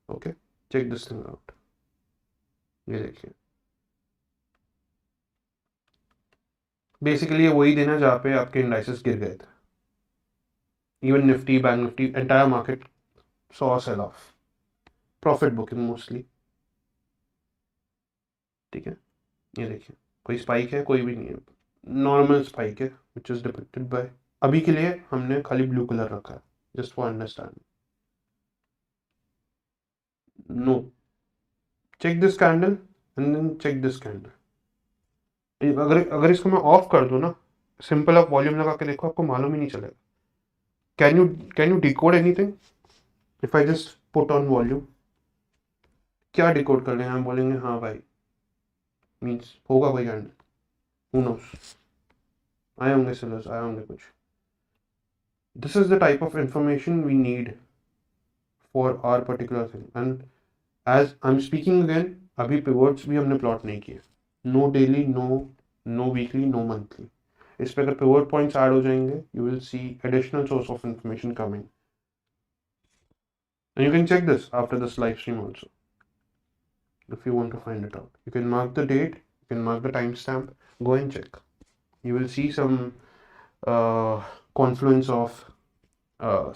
Okay, check this thing out. ये देखिए, basically ये वही दिन है जहाँ पे आपके indices गिर गए थे. Even Nifty, bank Nifty, entire market saw sell off, profit booking mostly. ठीक है, ये देखिए, कोई स्पाइक है? कोई भी नहीं है, नॉर्मल स्पाइक है विच इज डिपिक्टेड बाय. अभी के लिए हमने खाली ब्लू कलर रखा है, just for understand. No, check this candle and then check this candle. अगर इसको मैं ऑफ कर दूं ना, सिंपल आप वॉल्यूम लगा के देखो, आपको मालूम ही नहीं चलेगा. Can you decode anything? If I just put on volume, क्या डिकोड कर रहे हैं? हम बोलेंगे हाँ भाई, मीन्स होगा कोई कैंडल, हु नोस, आए होंगे सेलर्स, आए होंगे कुछ. This is the type of information we need for our particular thing. And as I am speaking again, अभी पिवोट्स भी हमने प्लॉट नहीं किए. No daily, no weekly, no monthly. इस पे अगर पिवोट पॉइंट्स ऐड हो जाएंगे, you will see additional source of information coming. And you can check this after this live stream also, if you want to find it out. You can mark the date, you can mark the timestamp, go and check. You will see some confluence of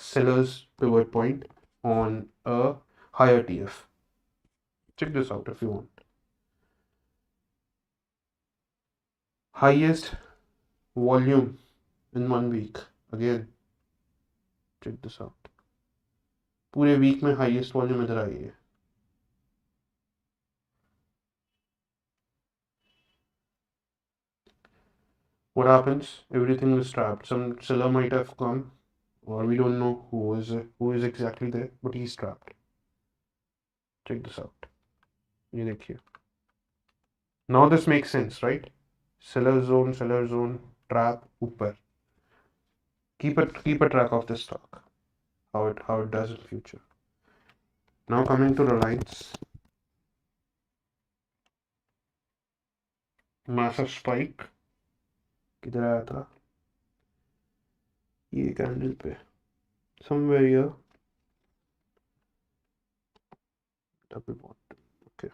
sellers pivot point on a higher TF. Check this out if you want. Highest volume in 1 week. Again, check this out. पूरे week में highest volume इधर आई है. What happens? Everything is trapped. Some seller might have come, or we don't know who is exactly there, but he's trapped. Check this out. ये देखिए. Now this makes sense, right? Seller zone, trap, ऊपर. Keep a track of this stock, how it does in future. Now coming to Reliance, massive spike. किधर आया था? ये candle पे, somewhere here. Double bottom. Okay.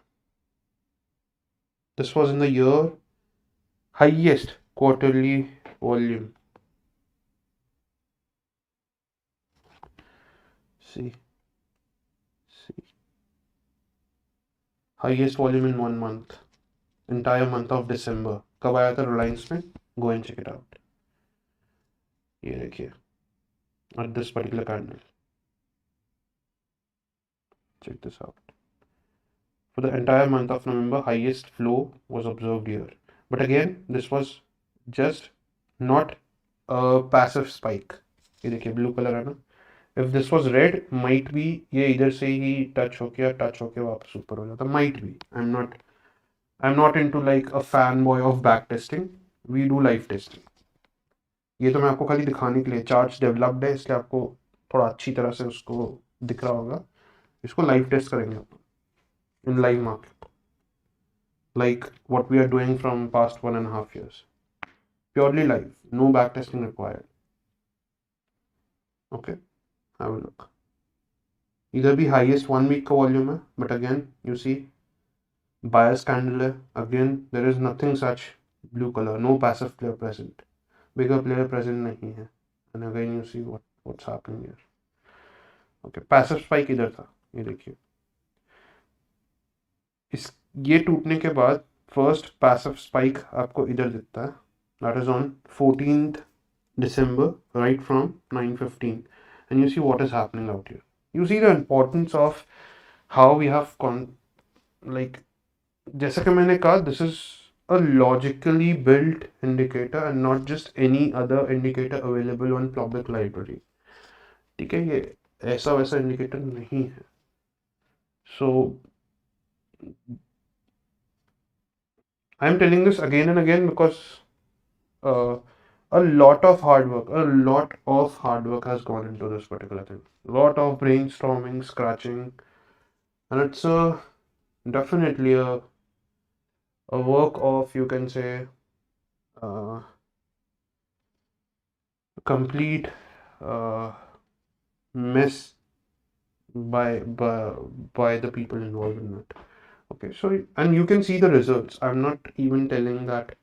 This was in the year highest quarterly volume. See. Highest volume in 1 month. Entire month of December. कब आया था Reliance में? Go and check it out. ये देखिए, at this particular candle. Check this out. For the entire month of November, highest flow was observed here. But again, this was just not a passive spike. ये देखिए blue colour है ना. If this was red, might be ये इधर से ही touch होके वापस ऊपर हो जाता. Might be. I'm not into like a fanboy of back testing. We do live testing. ये तो मैं आपको खाली दिखाने के लिए, चार्ट्स डेवलप्ड है इसलिए आपको थोड़ा अच्छी तरह से उसको दिख रहा होगा. इसको लाइव टेस्ट करेंगे अपन in live market, like what we are doing from past 1.5 years. Purely live, no back testing required. Okay, have a look. इधर भी highest 1 week का वॉल्यूम है, but again you see bias candle है. Again there is nothing such blue color, no passive player present, bigger player present नहीं है. And again you see what's happening here. Okay, passive spike इधर था, ये देखिए. ये टूटने के बाद फर्स्ट पैसिव स्पाइक आपको इधर दिखता है. That is on 14th December, right from 9:15, and you see what is happening out here. You see the importance of how we have like जैसा कि मैंने कहा, this is a logically built indicator and not just any other indicator available on public library. ठीक है, ये ऐसा वैसा indicator नहीं है. So I am telling this again and again because uh, a lot of hard work has gone into this particular thing. Lot of brainstorming, scratching, and it's definitely a work of, you can say, uh, complete uh, mess by by the people involved in it. Okay, so and you can see the results. I'm not even telling that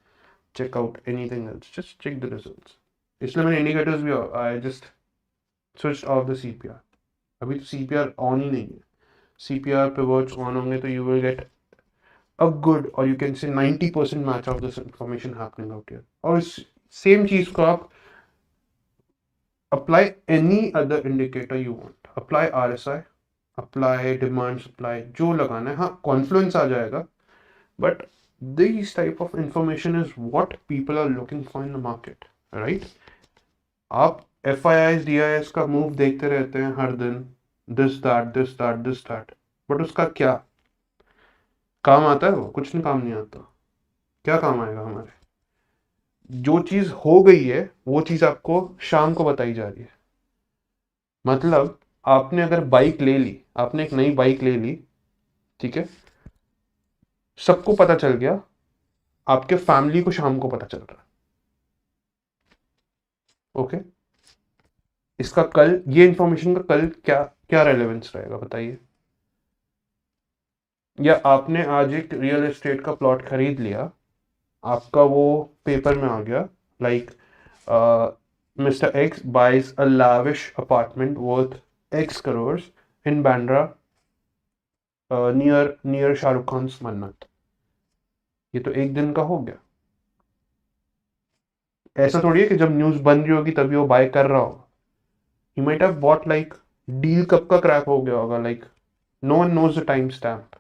check out anything else. Just check the results. इसलिए मैंने indicators भी I just switched off the CPR. अभी तो CPR on ही नहीं है. CPR pivots on होंगे तो you will get a good, or you can say 90% match of this information happening out here. और इस same चीज को आप apply any other indicator you want. Apply RSI, apply demand supply, जो लगाना है. हाँ, confluence आ जाएगा, but these type of information is what people are looking for in the market, right? आप FIIs DIs का मूव देखते रहते हैं हर दिन, this that this that this that, but उसका क्या काम आता है? वो कुछ नहीं, काम नहीं आता. क्या काम आएगा हमारे? जो चीज हो गई है वो चीज आपको शाम को बताई जा रही है. मतलब आपने अगर बाइक ले ली, आपने एक नई बाइक ले ली, ठीक है, सबको पता चल गया, आपके फैमिली को शाम को पता चल रहा है. ओके, इसका कल, ये इंफॉर्मेशन का कल क्या क्या रेलेवेंस रहेगा बताइए? या आपने आज एक रियल एस्टेट का प्लॉट खरीद लिया, आपका वो पेपर में आ गया, like mister X buys a lavish apartment worth X crore in Bandra, near near Shahrukh Khan Mannat. ये तो एक दिन का हो गया. ऐसा थोड़ी है कि जब न्यूज बन रही होगी तभी वो बाय कर रहा होगा. He might have bought, like deal कब का क्रैक हो गया होगा, like no one knows the time stamp.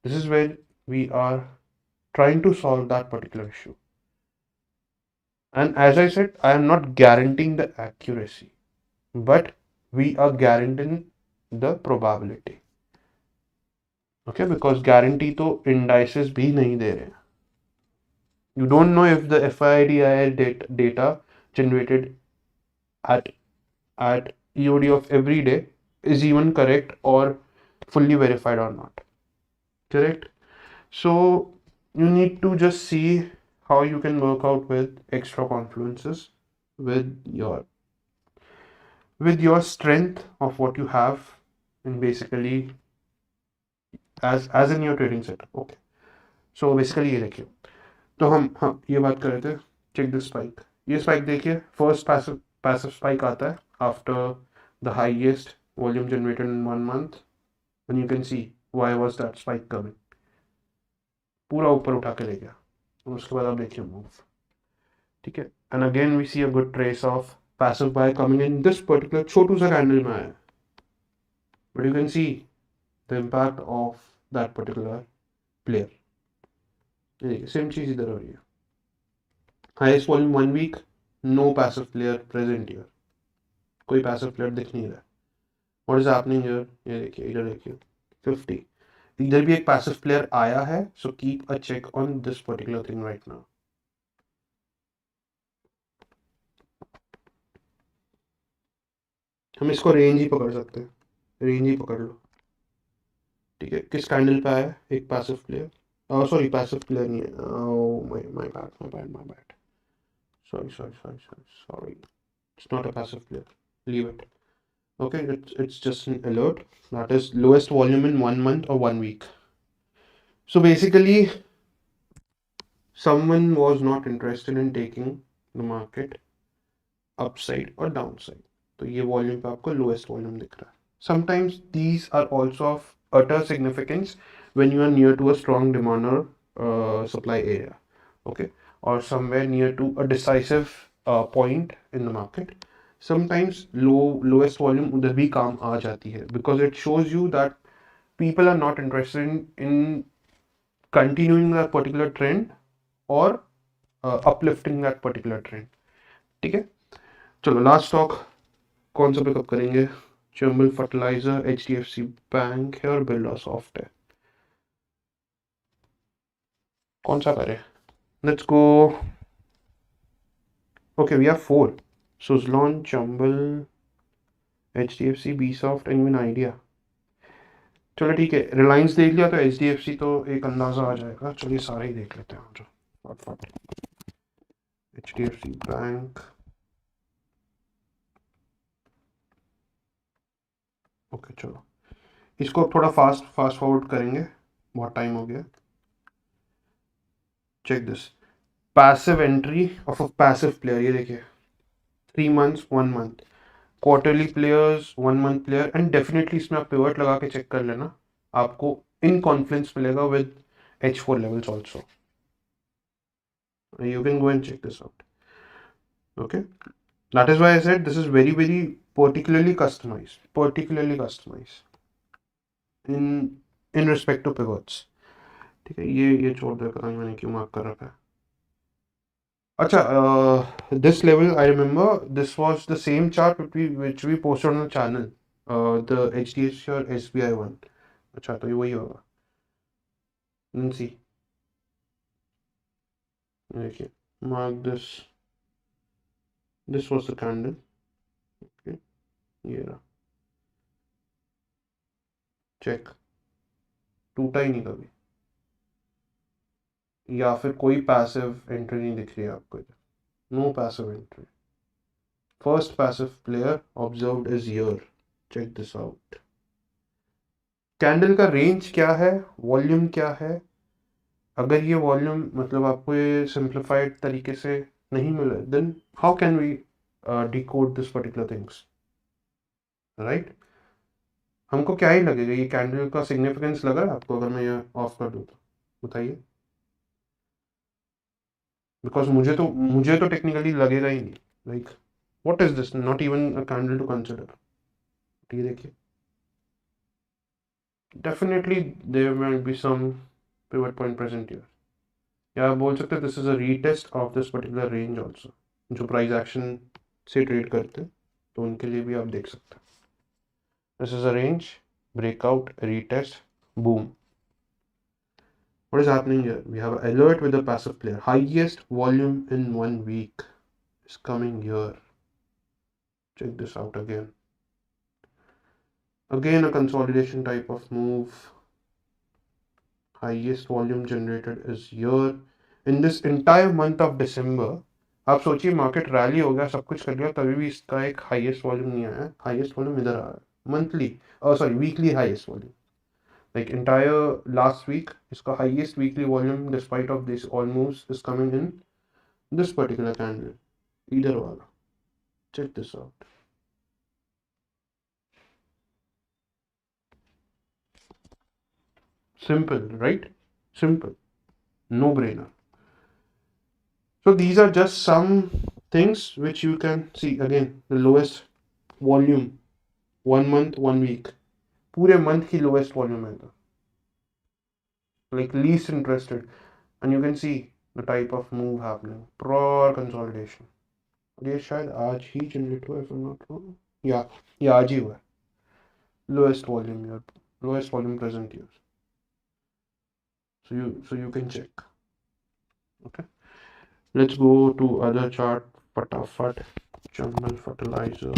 This is where we are trying to solve that particular issue. And as I said, I am not guaranteeing the accuracy, but we are guaranteeing the probability. Okay, because guarantee तो indices भी नहीं दे रहे हैं. You don't know if the FIDI data generated at EOD of every day is even correct or fully verified or not. Correct? So you need to just see how you can work out with extra confluences with your strength of what you have, and basically as in your trading setup. Okay, so basically ये देखिए, तो हम ये बात कर रहे थे, check this spike. ये स्पाइक देखिए, फर्स्ट पैसिव स्पाइक आता है after the highest volume generated in 1 month, and you can see why was that spike coming. पूरा ऊपर उठा के ले गया, और उसके बाद आप देखिए मूव. ठीक है, and again we see a good trace of passive by coming in this particular छोटू सा कैंडल में आया, but you can see the impact of that particular player. ये देखिए सेम चीज इधर हो रही है. Highest volume 1 week, no passive player present here, कोई पैसिव प्लेयर दिख नहीं रहा. What is happening here? ये देखिए, इधर देखिए 50, इधर भी एक पैसिव प्लेयर आया है. So keep a check on this particular thing right now. हम इसको रेंज ही पकड़ सकते हैं, रेंज ही पकड़ लो. ठीक है, किस कैंडल पे आया एक passive player? Sorry, passive player नहीं है, my bad. Sorry, it's not a passive player, leave it. Okay, it's just an alert, that is lowest volume in 1 month or 1 week. So basically someone was not interested in taking the market upside or downside, तो ये volume पे आपको lowest volume दिख रहा है. Sometimes these are also of utter significance when you are near to a strong demand or supply area, okay, or somewhere near to a decisive point in the market. Sometimes lowest volume उधर भी काम आ जाती है, because it shows you that people are not interested in continuing that particular trend or uplifting that particular trend. ठीक है, चलो last stock कौन सा पिकअप करेंगे? चंबल फर्टिलाइजर, HDFC बैंक है और बिरला सॉफ्ट है। कौन सा करें? Let's go. Okay, we have 4, Suzlon, Chambal, HDFC, B soft and even Idea. चलो ठीक है, रिलायंस देख लिया तो HDFC तो एक अंदाजा आ जाएगा। चलिए सारे ही देख लेते हैं जो फटाफट। HDFC बैंक, ओके चलो इसको अब थोड़ा फास्ट फास्ट फॉरवर्ड करेंगे, बहुत टाइम हो गया। Check this passive entry of a passive player, ये देखिए 3 months 1 month, quarterly players 1 month player, and definitely इसमें आप पिवट लगा के चेक कर लेना, आपको इन कॉन्फ्लुएंस मिलेगा with H4 levels also. You can go and check this out. Okay, that is why I said this is very very particularly customized in respect to pivots. ठीक है, ये छोड़ दे, पता नहीं मैंने क्यों मार्क कर रखा है। अच्छा, this level I remember this was the same chart which we posted on the channel, the HDFC or SBI one. अच्छा तो ये वही होगा। Let's see, देखिए mark this, this was the candle, okay, ये रहा, चेक, टूटा ही नहीं कभी, या फिर कोई पैसिव एंट्री नहीं दिख रही है आपको? No passive entry, first passive player observed is here. Check this out. Candle का रेंज क्या है, वॉल्यूम क्या है? अगर ये वॉल्यूम मतलब आपको ये सिंप्लीफाइड तरीके से नहीं मिला, then how can we decode this particular things, right? हमको क्या ही लगेगा, ये कैंडल का सिग्निफिकेंस लगा है आपको अगर मैं ये ऑफ कर दूँ तो? बताइए, बिकॉज मुझे तो टेक्निकली लगेगा ही नहीं। Like what is this, not even a candle to consider. ये देखिए, definitely there will be some pivot point present here, या आप बोल सकते हैं this is a retest of this particular range also. जो प्राइस एक्शन से ट्रेड करते हैं तो उनके लिए भी आप देख सकते हैं, this is a range, breakout, retest, boom. What is happening here? We have an alert with a passive player. Highest volume in 1 week is coming here. Check this out again. Again, a consolidation type of move. Highest volume generated is here. In this entire month of December, आप सोचिए market rally हो गया, सब कुछ कर लिया, तभी भी इसका एक हाईएस्ट वॉल्यूम नहीं आया। हाईएस्ट वॉल्यूम इधर आ रहा है, monthly sorry weekly highest volume, like entire last week इसका highest weekly volume despite of this all moves is coming in this particular candle, इधर वाला। check this out, simple right, simple, no brainer. So these are just some things which you can see. Again, the lowest volume 1 month 1 week, पूरे month की lowest volume है तो, like least interested, and you can see the type of move happening, pure consolidation. और ये शायद आज ही generate हुआ, if I'm not wrong, या ये आज ही हुआ है। lowest volume here, lowest volume present here, so you can check. Okay, let's go to other chart, fatafat, jungle fertilizer.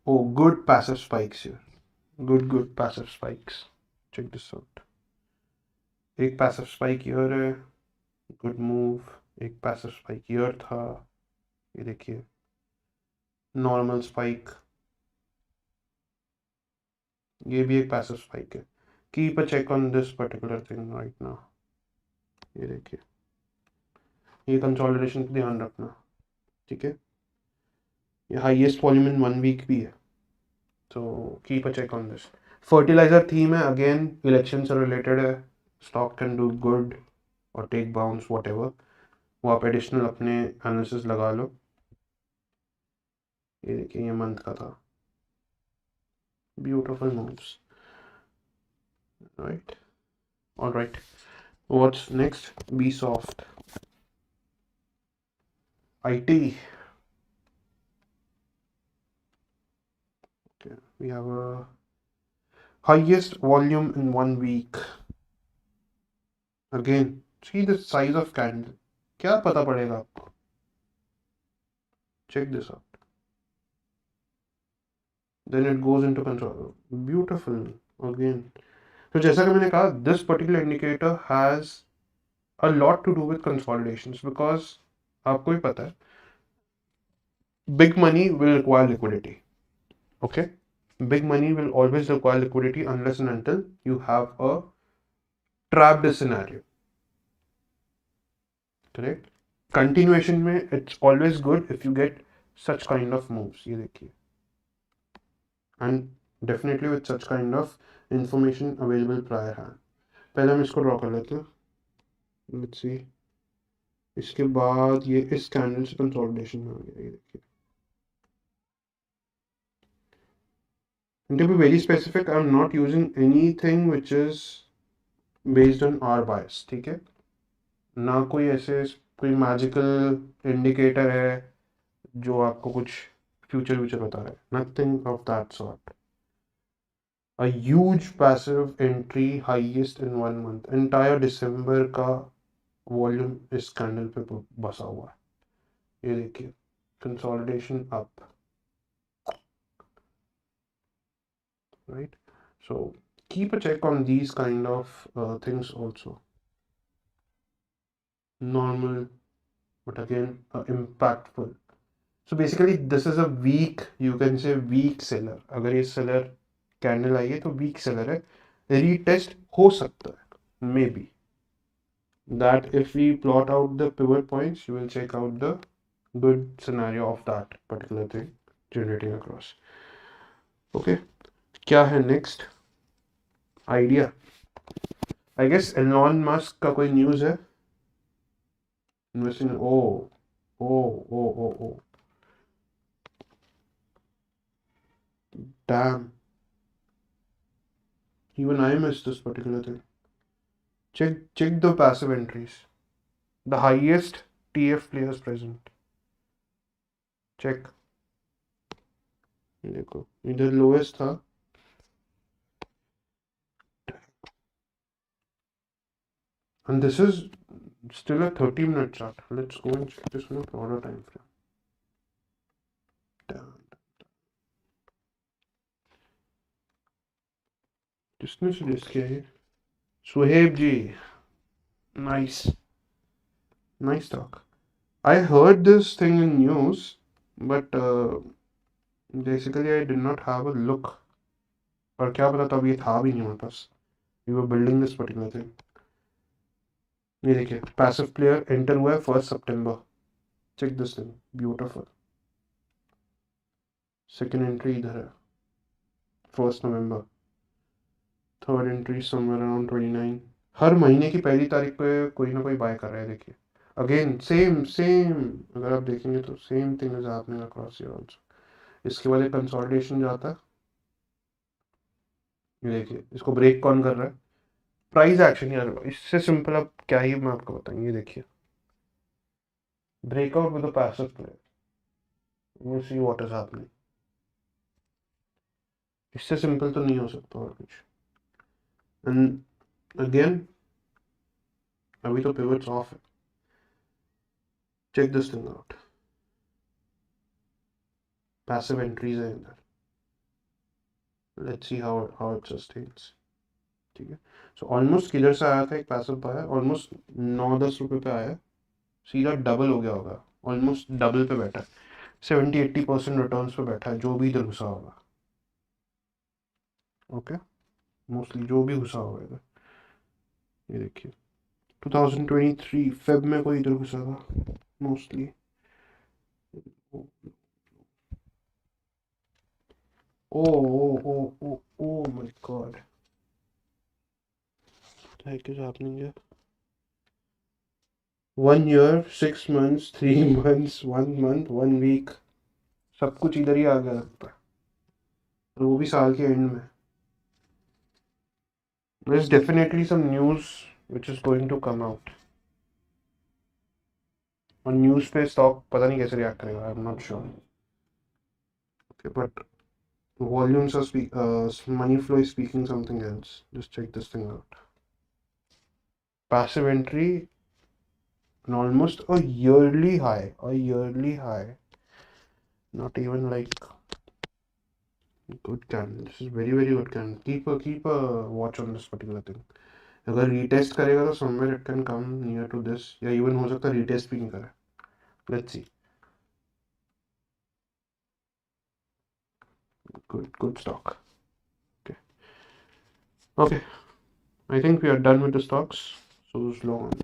Oh, good passive spikes here, good passive spikes. Check this out, एक passive spike here है, good move, एक passive spike here था, ये देखिए normal spike, ये भी एक passive spike है। keep a check on this particular thing right now, ये देखिए, ये कंसोलिडेशन पे ध्यान रखना, ठीक है? ये हाईएस्ट वॉल्यूम इन 1 वीक भी है, तो keep a check on this. Fertilizer theme है, अगेन इलेक्शन से रिलेटेड है, स्टॉक कैन डू गुड और टेक बाउंस वॉट एवर, वो आप एडिशनल अपने एनालिसिस लगा लो। ये देखिए, ये मंथ का था, Beautiful moves. Right. All right. What's next? Be soft. IT. Okay. We have a highest volume in 1 week. Again, see the size of candle. क्या पता पड़ेगा आपको? Check this out. Then it goes into control. Beautiful. Again. तो जैसा कि मैंने कहा, this particular indicator has a lot to do with consolidations because आपको ही पता है, big money will require liquidity. Okay? Big money will always require liquidity unless and until you have a trapped scenario. Correct? Continuation में it's always good if you get such kind of moves. ये देखिए. And definitely with such kind of information available prior hand. पहले हम इसको draw कर लेते हैं. Let's see. इसके बाद ये इस कैंडल से कंसोलिडेशन में आ गया. ये देखिए. And to be very specific, I'm not using anything which is based on our bias. ठीक है? ना कोई ऐसे कोई मैजिकल इंडिकेटर है जो आपको कुछ फ्यूचर बता रहा है. Nothing of that sort. A huge passive entry, highest in 1 month. Entire December का वॉल्यूम इस कैंडल पे बसा हुआ है. ये देखिए, consolidation up. Right? So keep a check on these kind of things also. Normal, but again impactful. So basically this is a weak, you can say weak seller. अगर ये seller कैंडल आई है तो वीक सेलर है. Retest हो सकता है, may be. That if we plot out the pivot points, you will check out the good scenario of that particular thing generating across. Okay, क्या है next? Idea. I guess Elon Musk का कोई news है? Investing. Oh. Damn. Even I missed this particular thing. Check the passive entries. The highest TF players present. Check. देखो इधर lowest था. And this is still a 30-minute chart. Let's go and check this on a broader time frame. किसने suggest किया ये? सुहेब जी. Nice talk. I heard this thing in news, but basically I did not have a look. और क्या पता तब ये था भी नहीं हमारे पास. We were building this particular thing. ये देखिए, passive player enter हुआ है 1 September. Check this thing. Beautiful. Second entry इधर है 1 November. Third entry somewhere around 29. हर महीने की पहली तारीख पे कोई ना कोई बाय कर रहा है. देखिए, अगेन सेम. अगर आप देखेंगे तो same thing is happening across year also. इसके बाद एक कंसोलिडेशन जाता है. ये देखिए, इसको ब्रेक कौन कर रहा है? Price action. यार इससे सिंपल अब क्या ही मैं आपको बताऊं. ये देखिए, breakout with the passive player. You see what is happening. इससे सिंपल तो नहीं हो सकता और कुछ. एंड अगेन अभी तो पिवट्स ऑफ है. Check this thing out. Passive entries है इधर. Let's see how it sustains. ठीक है. सो ऑलमोस्ट किधर से आया था एक पैसिव बाय, ऑलमोस्ट 9-10 रुपए पे आया. सीधा डबल हो गया होगा. ऑलमोस्ट डबल पे बैठा है. 70-80% रिटर्न्स पे बैठा है जो भी इधर घुसा होगा. ओके, मोस्टली जो भी घुसा होगा इधर. ये देखिए, 2023 फेब में कोई इधर घुसा था mostly. Oh my god. What the heck is happening here? 1 year, 6 months, 3 months, 1 month, 1 week. सब कुछ इधर ही आ गया लगता है. और वो भी साल के एंड में. There's definitely some news which is going to come out. और न्यूज़ पे स्टॉक पता नहीं कैसे रिएक्ट करेगा. आई am not sure. Okay but volumes are money flow is speaking something else. Just check this thing out. Passive entry and almost a yearly high. A yearly high. Not even like good candle. This is very very good candle. Keep a watch on this particular thing. अगर retest करेगा तो somewhere it can come near to this या even हो सकता है retest भी नहीं करे. Let's see. Good stock. Okay. I think we are done with the stocks. So slow on.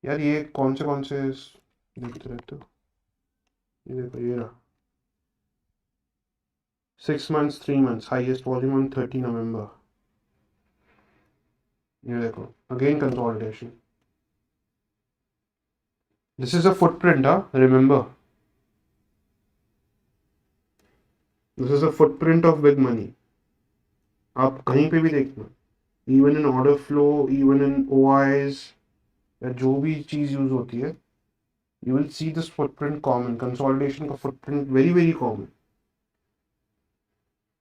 यार ये कौन से देखते रहते हो. ये देखो ये रहा. 6 months, 3 months, highest volume on 30 November. ये देखो again consolidation. This is a footprint, huh? Remember. This is a footprint of big money. आप कहीं पे भी देखना. Even in order flow, even in OIs, या जो भी चीज़ यूज होती है, you will see this footprint common. Consolidation का footprint very very common.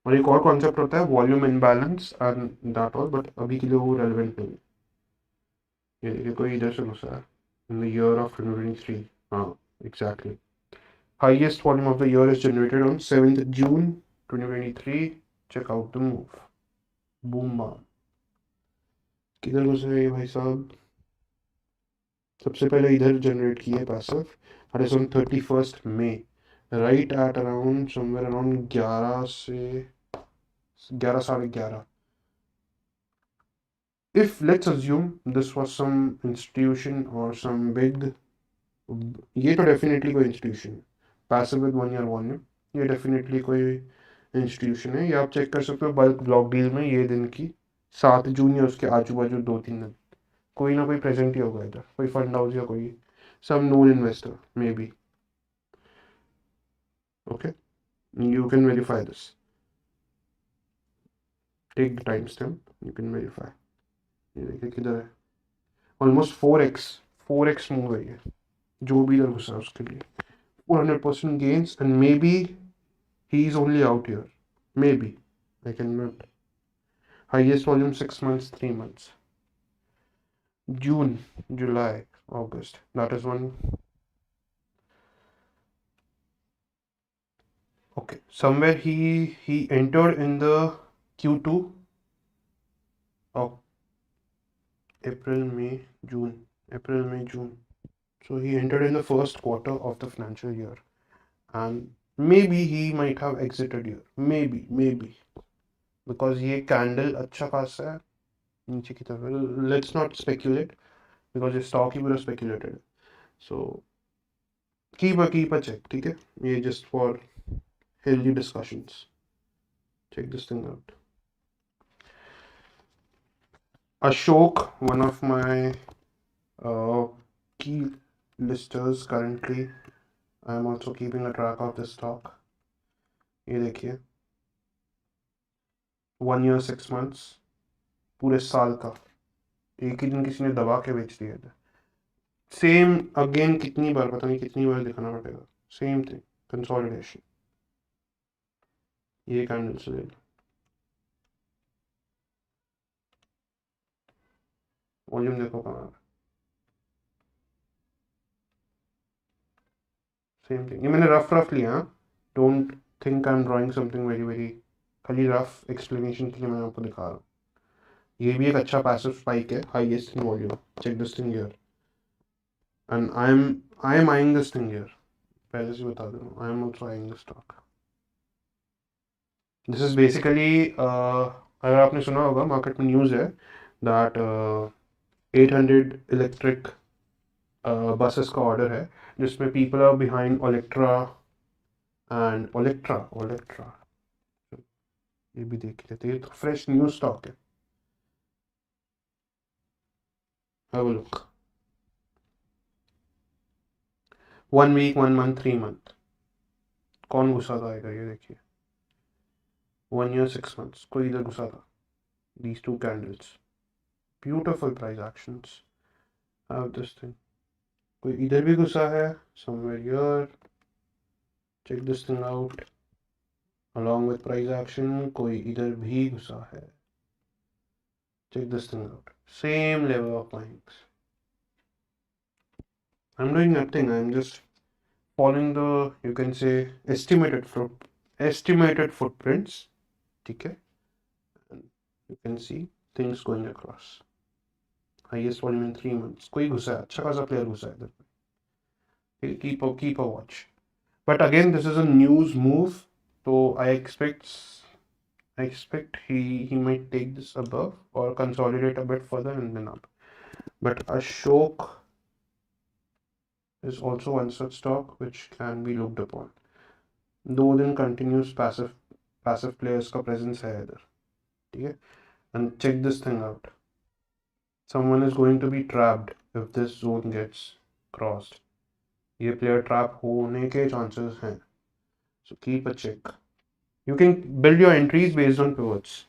और एक और कॉन्सेप्ट होता है volume imbalance and that all, but अभी के लिए वो रेलेवेंट नहीं. ये देखिए कोई इधर से घुसा है इन द ईयर ऑफ 2023. हाँ exactly. Highest volume of the year is generated on 7th June 2023. Check out the move. Boom bam. किधर घुसे है ये भाई साहब. सबसे पहले इधर जनरेट किया है passive. That is on 31st May, right at around somewhere around 11 से 11 साढ़े 11. If let's assume this was some institution or some big, ये तो डेफिनेटली कोई institution. Passive with 1 year volume, ये डेफिनेटली कोई इंस्टीट्यूशन है. ये आप चेक कर सकते हो बल्क ब्लॉक डील में. ये दिन की 7 जून या उसके आजू बाजू 2-3 दिन कोई ना कोई प्रेजेंट ही होगा इधर. कोई फंड हाउस या कोई some known investor maybe. Okay you can verify this. Take the time stamp. You can verify. ये देखिए किधर है. ऑलमोस्ट 4x मूव है ये. जो भी इधर घुसा उसके लिए 400% gains, and maybe he is only out here. Maybe. I cannot. Highest volume 6 months, 3 months. June, July, August. That is one. Okay. Somewhere he entered in the Q2 of April, May, June. April, May, June. So he entered in the first quarter of the financial year. And maybe he might have exited here. Maybe. Because ये candle अच्छा खासा है नीचे की तरफ. Let's not speculate because ये stock ही पूरा speculated. So keep a check. ठीक है. ये just for healthy discussions. Check this thing out. Ashok, one of my key listers currently. I am also keeping a track of this stock. ये देखिए 1 year 6 months, पूरे साल का एक ही दिन किसी ने दबा के बेच दिया था. सेम अगेन कितनी बार पता नहीं कितनी बार दिखाना पड़ेगा. Same thing. कंसोलिडेशन. ये कैंडल से ले लो. वॉल्यूम देखो कहाँ. Same thing. ये मैंने रफ लिया. Don't think I am drawing something very very. खाली रफ एक्सप्लेनेशन के लिए मैं आपको दिखा रहा हूँ. ये भी एक अच्छा पैसिव स्पाइक है. Highest in volume. Check this thing here. And I am eyeing this thing here. पहले से बता दूँ I am also eyeing this stock. This is basically अगर आपने सुना होगा मार्केट में न्यूज़ है दैट 800 इलेक्ट्रिक बसेस का ऑर्डर है जिसमें people are behind Olectra and Olectra. ये भी देख लेते हैं. ये तो फ्रेश न्यूज़ स्टॉक है. Have a look. 1 week, 1 month, 3 month. कौन घुसा था आएगा ये देखिए. 1 year 6 months, कोई इधर घुसा था. These two candles, beautiful price actions. Have this thing, कोई इधर भी घुसा है, somewhere here. Check this thing out. Along with price action, कोई इधर भी घुसा है. Check this thing out. Same level of buyings. I'm doing nothing. I'm just following the, you can say, estimated footprints. Okay, and you can see things going across. Highest volume in 3 months. कोई घुसा है, अच्छा खासा player घुसा है इधर. Keep a watch. But again, this is a news move, so I expect he might take this above or consolidate a bit further and then up. But Ashok is also one such stock which can be looked upon. 2 दिन continuous passive players का presence है इधर, ठीक है? And check this thing out. Someone is going to be trapped if this zone gets crossed. ये player trap होने के chances हैं. So keep a check. You can build your entries based on pivots.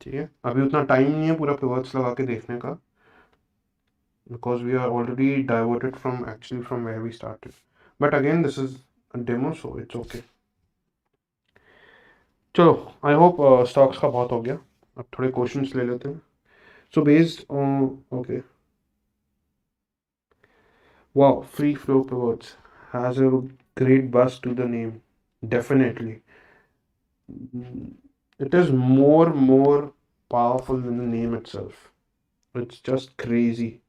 ठीक है, अभी उतना time नहीं है पूरा pivots लगा के देखने का, because we are already diverted from where we started. But again, this is a demo, so it's okay. चलो, I hope stocks का बहुत हो गया. अब थोड़े क्वेश्चंस ले लेते हैं. So based on, okay, wow, free flow pivots has a great buzz to the name. Definitely, it is more powerful than the name itself. It's just crazy.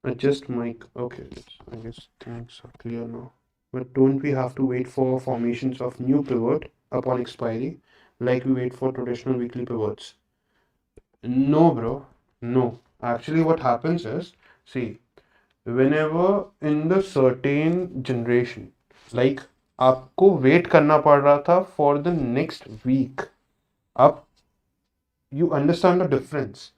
Adjust mic. Okay, I guess things are clear now. But don't we have to wait for formations of new pivot upon expiry, like we wait for traditional weekly pivots? No, bro. No. Actually, what happens is, see, whenever in the certain generation, like आपको wait करना पड़ रहा था for the next week. Up, you understand the difference.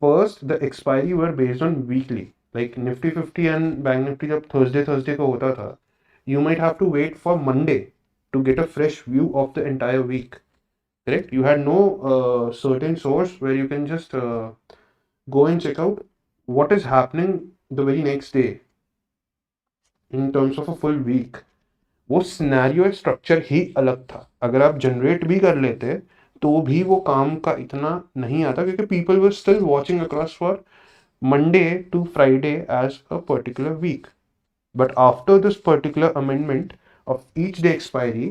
First, the expiry were based on weekly. Like Nifty 50 and Bank Nifty जब Thursday को होता था, you might have to wait for Monday to get a fresh view of the entire week. Correct? You had no certain source where you can just go and check out what is happening the very next day in terms of a full week. वो scenario structure ही अलग था. अगर आप generate भी कर लेते तो भी वो काम का इतना नहीं आता, क्योंकि people were still watching across for Monday to Friday as a particular week. But after this particular amendment of each day expiry,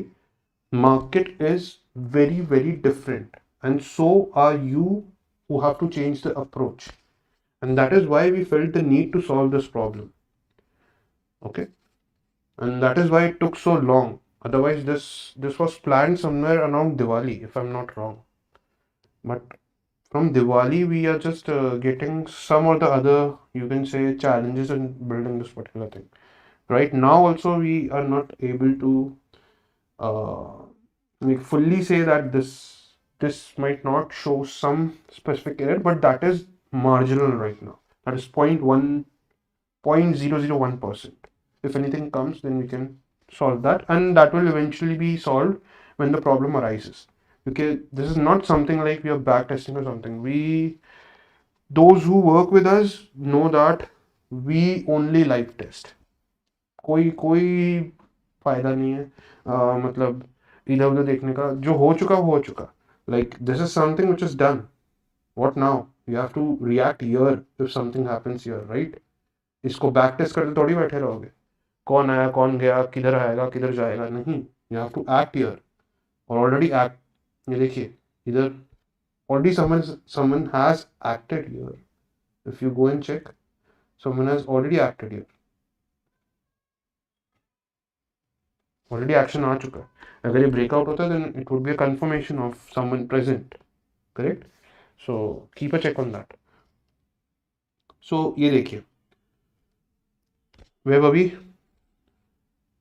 market is very different, and so are you who have to change the approach. And that is why we felt the need to solve this problem. Okay, and that is why it took so long. Otherwise, this was planned somewhere around Diwali, if I'm not wrong. But from Diwali, we are just getting some or the other, you can say, challenges in building this particular thing. Right now also, we are not able to fully say that this might not show some specific error, but that is marginal right now. That is 0.001%. If anything comes, then we can solve that, and that will eventually be solved when the problem arises. Okay, this is not something like we are back testing or something. Those who work with us know that we only live test. कोई फायदा नहीं है मतलब इधर उधर देखने का. जो हो चुका. Like this is something which is done. What now? You have to react here if something happens here, right? इसको बैक टेस्ट करते थोड़ी बैठे रहोगे. कौन आया, कौन गया, किधर आएगा, किधर जाएगा, नहीं. You have to act here. और already act. ये देखिए इधर already someone has acted here. If you go and check, someone has already acted here. Already action आ चुका है. अगर ये breakout होता then it would be a confirmation of someone present. Correct? So keep a check on that. So ये देखिए where were we?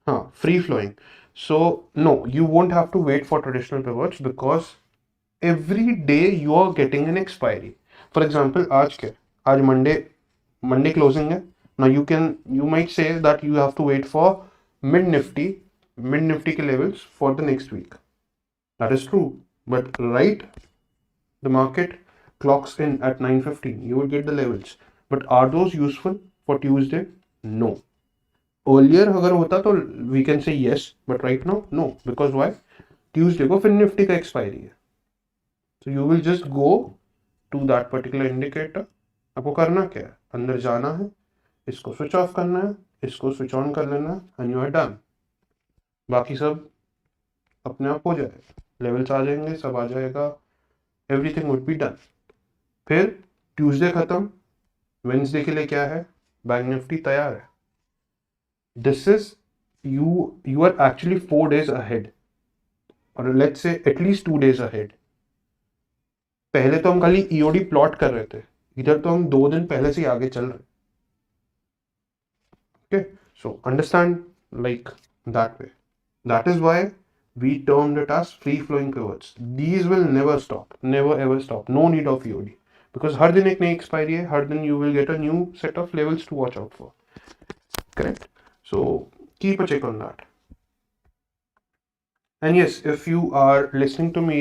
हाँ, free flowing. So no, you won't have to wait for traditional pivots because every day you are getting an expiry. For example, आज क्या? आज Monday closing है. Now you might say that you have to wait for mid nifty के levels for the next week. That is true. But right, the market clocks in at 9:15. You will get the levels. But are those useful for Tuesday? No. Earlier अगर होता तो we can say yes, but right now no. Because why? Tuesday को फिर Nifty का expiry है. So you will just go to that particular indicator. आपको करना क्या है? अंदर जाना है, इसको स्विच ऑफ करना है, इसको स्विच ऑन कर लेना है, एंड यू आर डन. बाकी सब अपने आप हो जाएगा. लेवल्स आ जाएंगे, सब आ जाएगा. Everything would be done. फिर ट्यूसडे खत्म. वेंसडे के लिए क्या है? बैंक निफ्टी तैयार है. This is you are actually 4 days ahead, or let's say at least 2 days ahead. पहले तो हम खाली ईओडी प्लॉट कर रहे थे, इधर तो हम 2 दिन पहले से ही आगे चल रहे. Okay, so understand like that way. That is why we termed it as free flowing pivots. These will never stop, never ever stop. No need of EOD, because हर दिन एक नई expiry है, हर दिन you will get a new set of levels to watch out for. Correct? So keep a check on that. And yes, if you are listening to me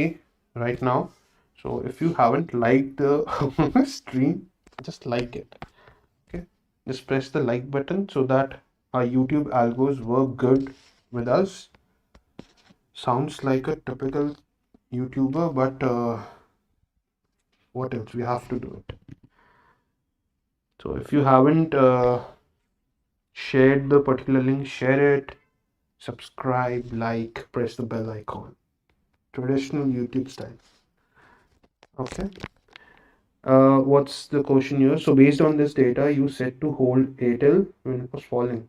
right now, so if you haven't liked the stream, just like it. Okay, just press the like button so that our YouTube algos work good with us. Sounds like a typical YouTuber, but what else? We have to do it. So if you haven't shared the particular link, share it, subscribe, like, press the bell icon. Traditional YouTube style. Okay. What's the question here? So based on this data, you said to hold ATL when it was falling.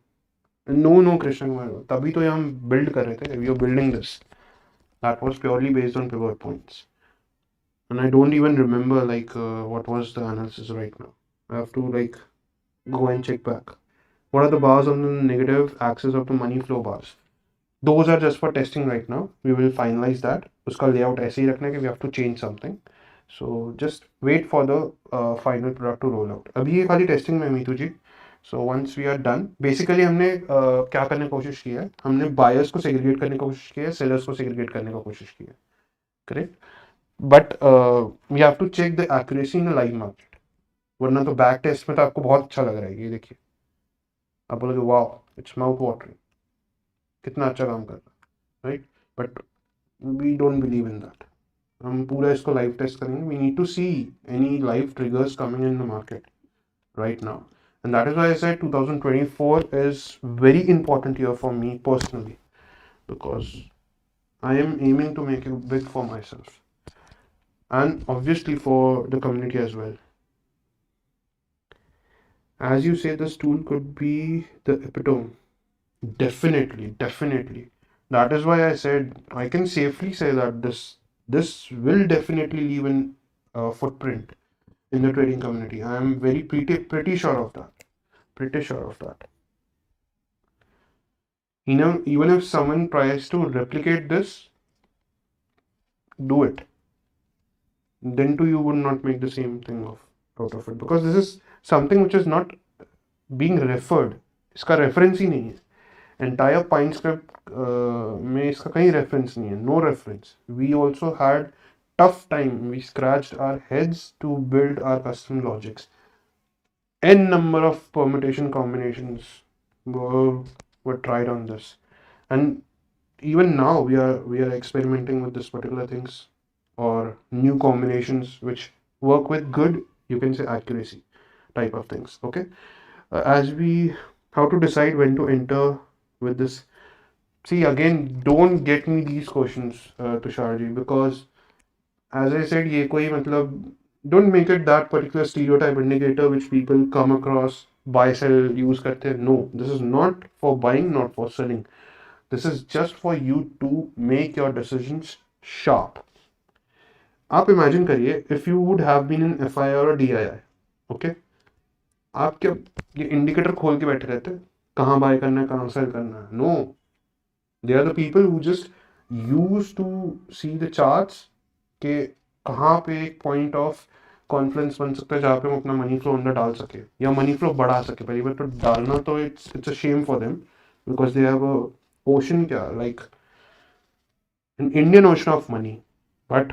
No, Krishna Kumar. तभी तो हम build कर रहे थे. We are building this. That was purely based on pivot points. And I don't even remember like what was the analysis right now. I have to like go and check back. What are the bars on the negative axis of the money flow bars? Those are just for testing right now. We will finalize that. उसका layout ऐसे ही रखना है कि we have to change something. So just wait for the final product to roll out. अभी ये खाली testing में मीतू जी. So once we are done, basically हमने क्या करने की कोशिश की है? हमने buyers को segregate करने की कोशिश की है, sellers को segregate करने की कोशिश की है. Correct? But we have to check the accuracy in the live market. वरना तो बैक टेस्ट में तो आपको बहुत अच्छा लग रहा है. ये देखिए, आप बोलोगे वाओ, इट्स माउथ वाटरिंग, कितना अच्छा काम कर रहा है, right? But we don't believe in that. हम पूरा इसको लाइव टेस्ट करेंगे. We need to see any live triggers coming in the market right now, and that is why I said 2024 is very important year for me personally, because I am aiming to make it big for myself and obviously for the community as well. As you say, this tool could be the epitome. Definitely. That is why I said I can safely say that this will definitely leave an footprint in the trading community. I am very pretty sure of that. Pretty sure of that. You know, even if someone tries to replicate this, do it. Then too you would not make the same thing out of it, because this is something which is not being referred. इसका reference ही नहीं है. Entire Pine script में इसका कहीं reference नहीं है. No reference. We also had tough time. We scratched our heads to build our custom logics. N number of permutation combinations were tried on this, and even now we are experimenting with this particular things or new combinations which work with good, you can say, accuracy type of things. Okay, as we how to decide when to enter with this. See, again, don't get me these questions, Tusharji, because as I said, ये कोई मतलब, don't make it that particular stereotype indicator which people come across, buy sell use करते हैं. No, this is not for buying, not for selling. This is just for you to make your decisions sharp. आप imagine करिए, if you would have been in FI or a DII, okay, आप क्या ये indicator खोल के बैठे रहते, कहाँ बाय करना है, कहाँ सेल करना है? No, they are the people who just used to see the charts के कहाँ पे एक पॉइंट ऑफ कॉन्फ्रेंस बन सकता है जहाँ पे हम अपना मनी फ्लो अंदर डाल सके या मनी फ्लो बढ़ा सके. पहली बार तो डालना तो it's a shame for them, because they have a ocean क्या like an Indian ocean of money. But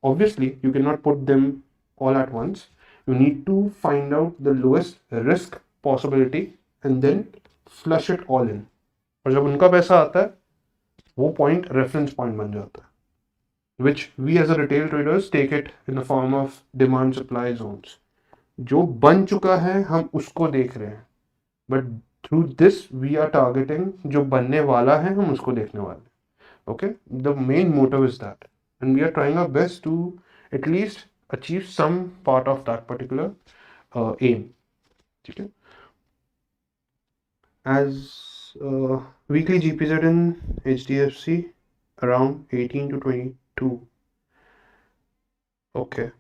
obviously, you cannot put them all at once. You need to find out the lowest risk possibility and then flush it all in. और जब उनका पैसा आता है वो point reference point बन जाता है, which we as a retail traders take it in the form of demand supply zones. जो बन चुका है हम उसको देख रहे हैं, but through this we are targeting जो बनने वाला है हम उसको देखने वाले हैं. Okay, the main motive is that, and we are trying our best to at least achieve some part of that particular aim. Okay, as weekly GPZ in HDFC around 18 to 22. Okay,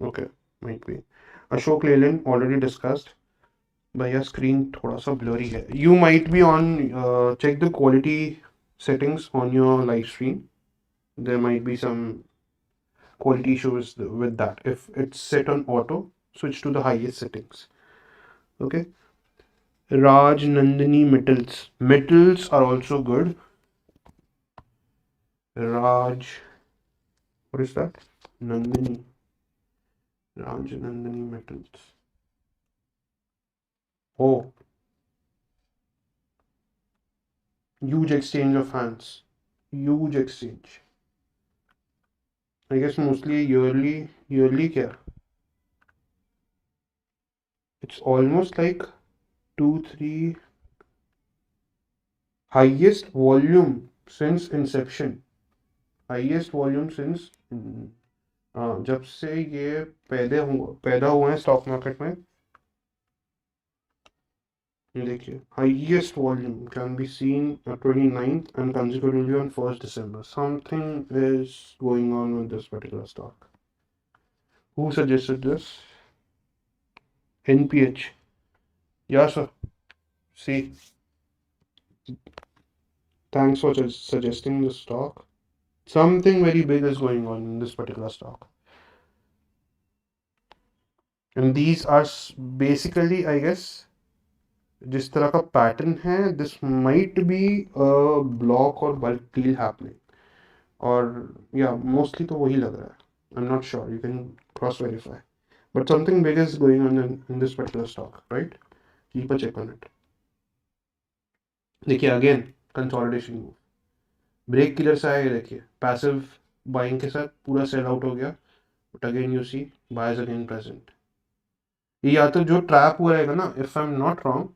okay, might be. Ashok Leyland already discussed. भैया screen थोड़ा सा blurry है. You might be on. Check the quality settings on your live stream. There might be some quality issues with that. If it's set on auto, switch to the highest settings. Okay. Raj Nandini metals are also good. Raj, what is that? Nandini. Raj Nandini metals. Oh, huge exchange of hands. Huge exchange. I guess mostly yearly क्या? It's almost like 2-3 highest volume since inception. Highest volume since जब से ये पैदा हुए हैं stock market में. ये देखिए highest volume can be seen at 29th and consecutively on 1st December. Something is going on with this particular stock. Who suggested this? NPH. Yeah, sir. See, thanks for suggesting the stock. Something very big is going on in this particular stock. And these are basically, I guess, जिस तरह का pattern है, this might be block और bulk deal happening. और या mostly तो वही लग रहा है. I am not sure, you can cross verify, but something big is going on in this particular stock, right? Keep a check on it. देखिए again consolidation move, break किधर से आया, देखिए पैसिव बाइंग के साथ पूरा सेल आउट हो गया, but again you see buyers again present. ये या तो जो ट्रैप हुआ रहेगा ना, if I am not wrong,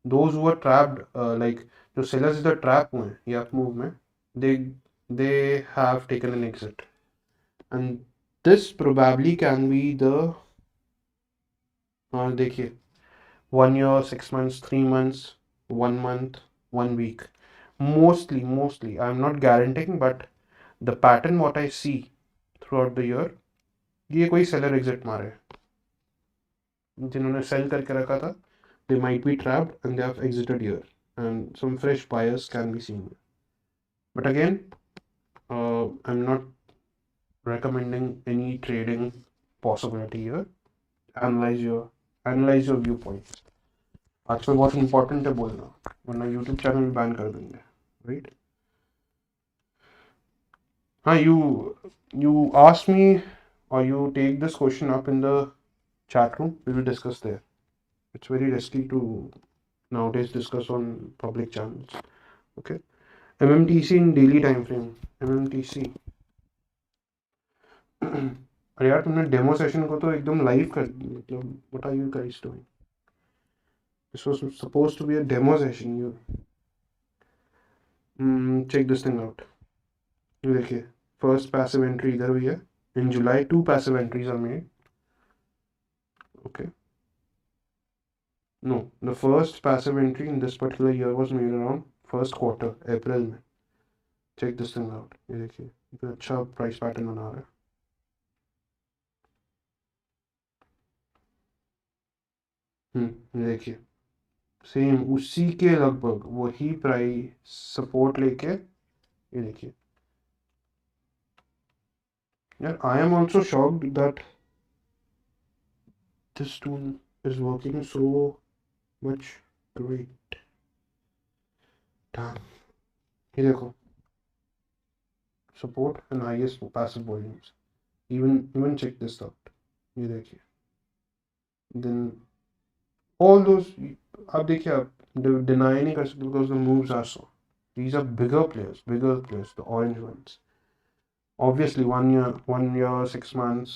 those who are trapped, like जो sellers इधर trap हुए हैं ये अप मूव में, they they have taken an exit, and this probably can be the देखिए 1 year, 6 months, 3 months, 1 month, 1 week, mostly I'm not guaranteeing, but the pattern what I see throughout the year, ये कोई seller exit मारे जिन्होंने sell करके रखा था, they might be trapped and they have exited here, and some fresh buyers can be seen. But again, I'm not recommending any trading possibility here. Analyze your viewpoints. आजकल बहुत important है बोलना, वरना यूट्यूब चैनल बैन कर देंगे, right? हाँ, you ask me or you take this question up in the chat room. We will discuss there. It's very risky to nowadays discuss on public channels. Okay. MMTC in daily time frame. MMTC. अरे यार तुमने demo session को तो एकदम live कर दिया, मतलब what are you guys doing? This was supposed to be a demo session. You check this thing out. ये देखिए फर्स्ट पैसिव एंट्री इधर हुई है in July. 2 passive entries are made. Okay, no, the first passive entry in this particular year was made around first quarter, April में. Check this thing out. ये देखिए इतना अच्छा प्राइस पैटर्न बना रहा है. ये देखिए सेम उसी के लगभग वही प्राइस सपोर्ट लेके, ये देखिए यार. आई am also shocked that this tool is working so much great. Damn. ये देखो, support and highest passive volumes. Even check this out. ये देखिए, then all those, आप देखिए, आप deny नहीं कर सकते because the moves are so. These are bigger players, the orange ones. Obviously, 1 year, 6 months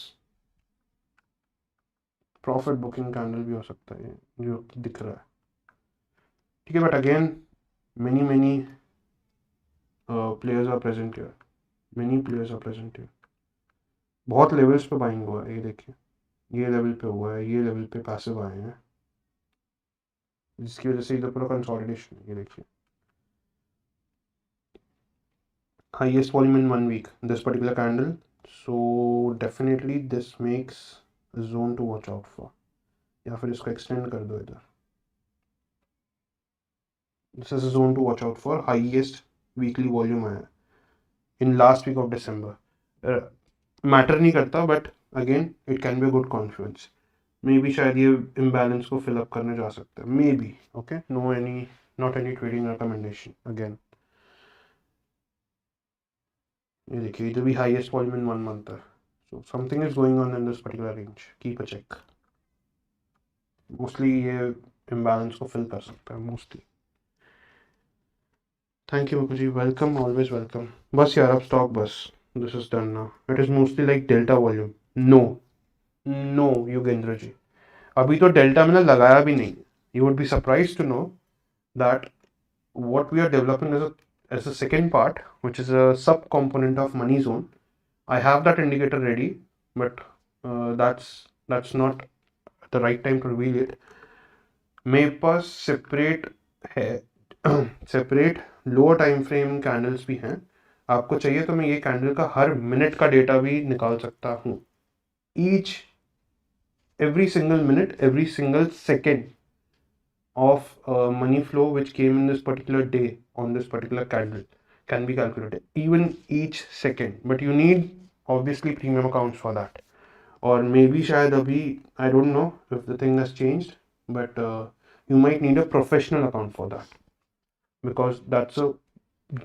profit booking candle भी हो सकता है जो दिख रहा है, ठीक है, but again many many players are present here, many players are present here. बहुत लेवल्स पे बाइंग हुआ है, ये देखिए, ये लेवल पे हुआ है, ये लेवल पे पैसिव आए हैं, जिसकी वजह से इधर पूरा कंसोलिडेशन है। ये देखिए, highest volume in 1 week this particular candle, so definitely this makes a zone to watch out for, या फिर इसको एक्सटेंड कर दो इधर, this is a zone to watch out for, highest weekly volume आया in last week of December. Matter नहीं करता, but again it can be a good confluence, maybe शायद ये इम्बैलेंस को फिलअप करने जा सकता है, maybe, okay, no any, not any trading recommendation. Again ये देखिए, इधर भी हाईएस्ट वॉल्यूम इन 1 month है, so something is going on in this particular range, keep a check. Mostly ये इम्बैलेंस को फिल कर सकता है मोस्टली। थैंक यू जी, वेलकम, ऑलवेज वेलकम। बस यार, अब स्टॉक बस, this is done now, it is mostly like delta volume. No no Yogendra ji, अभी तो डेल्टा मैंने लगाया भी नहीं। You would be surprise to know that what we are developing as a second part, which is a sub component of money zone. I have that indicator ready, but that's not the right time to reveal it. मेरे पास separate है separate lower time frame candles भी हैं। आपको चाहिए तो मैं ये candle का हर मिनट का डेटा भी निकाल सकता हूँ, each every single minute, every single second of money flow which came in this particular day on this particular candle can be calculated, even each second, but you need obviously premium accounts for that, or maybe shayad abhi, I don't know if the thing has changed, but you might need a professional account for that, because that's a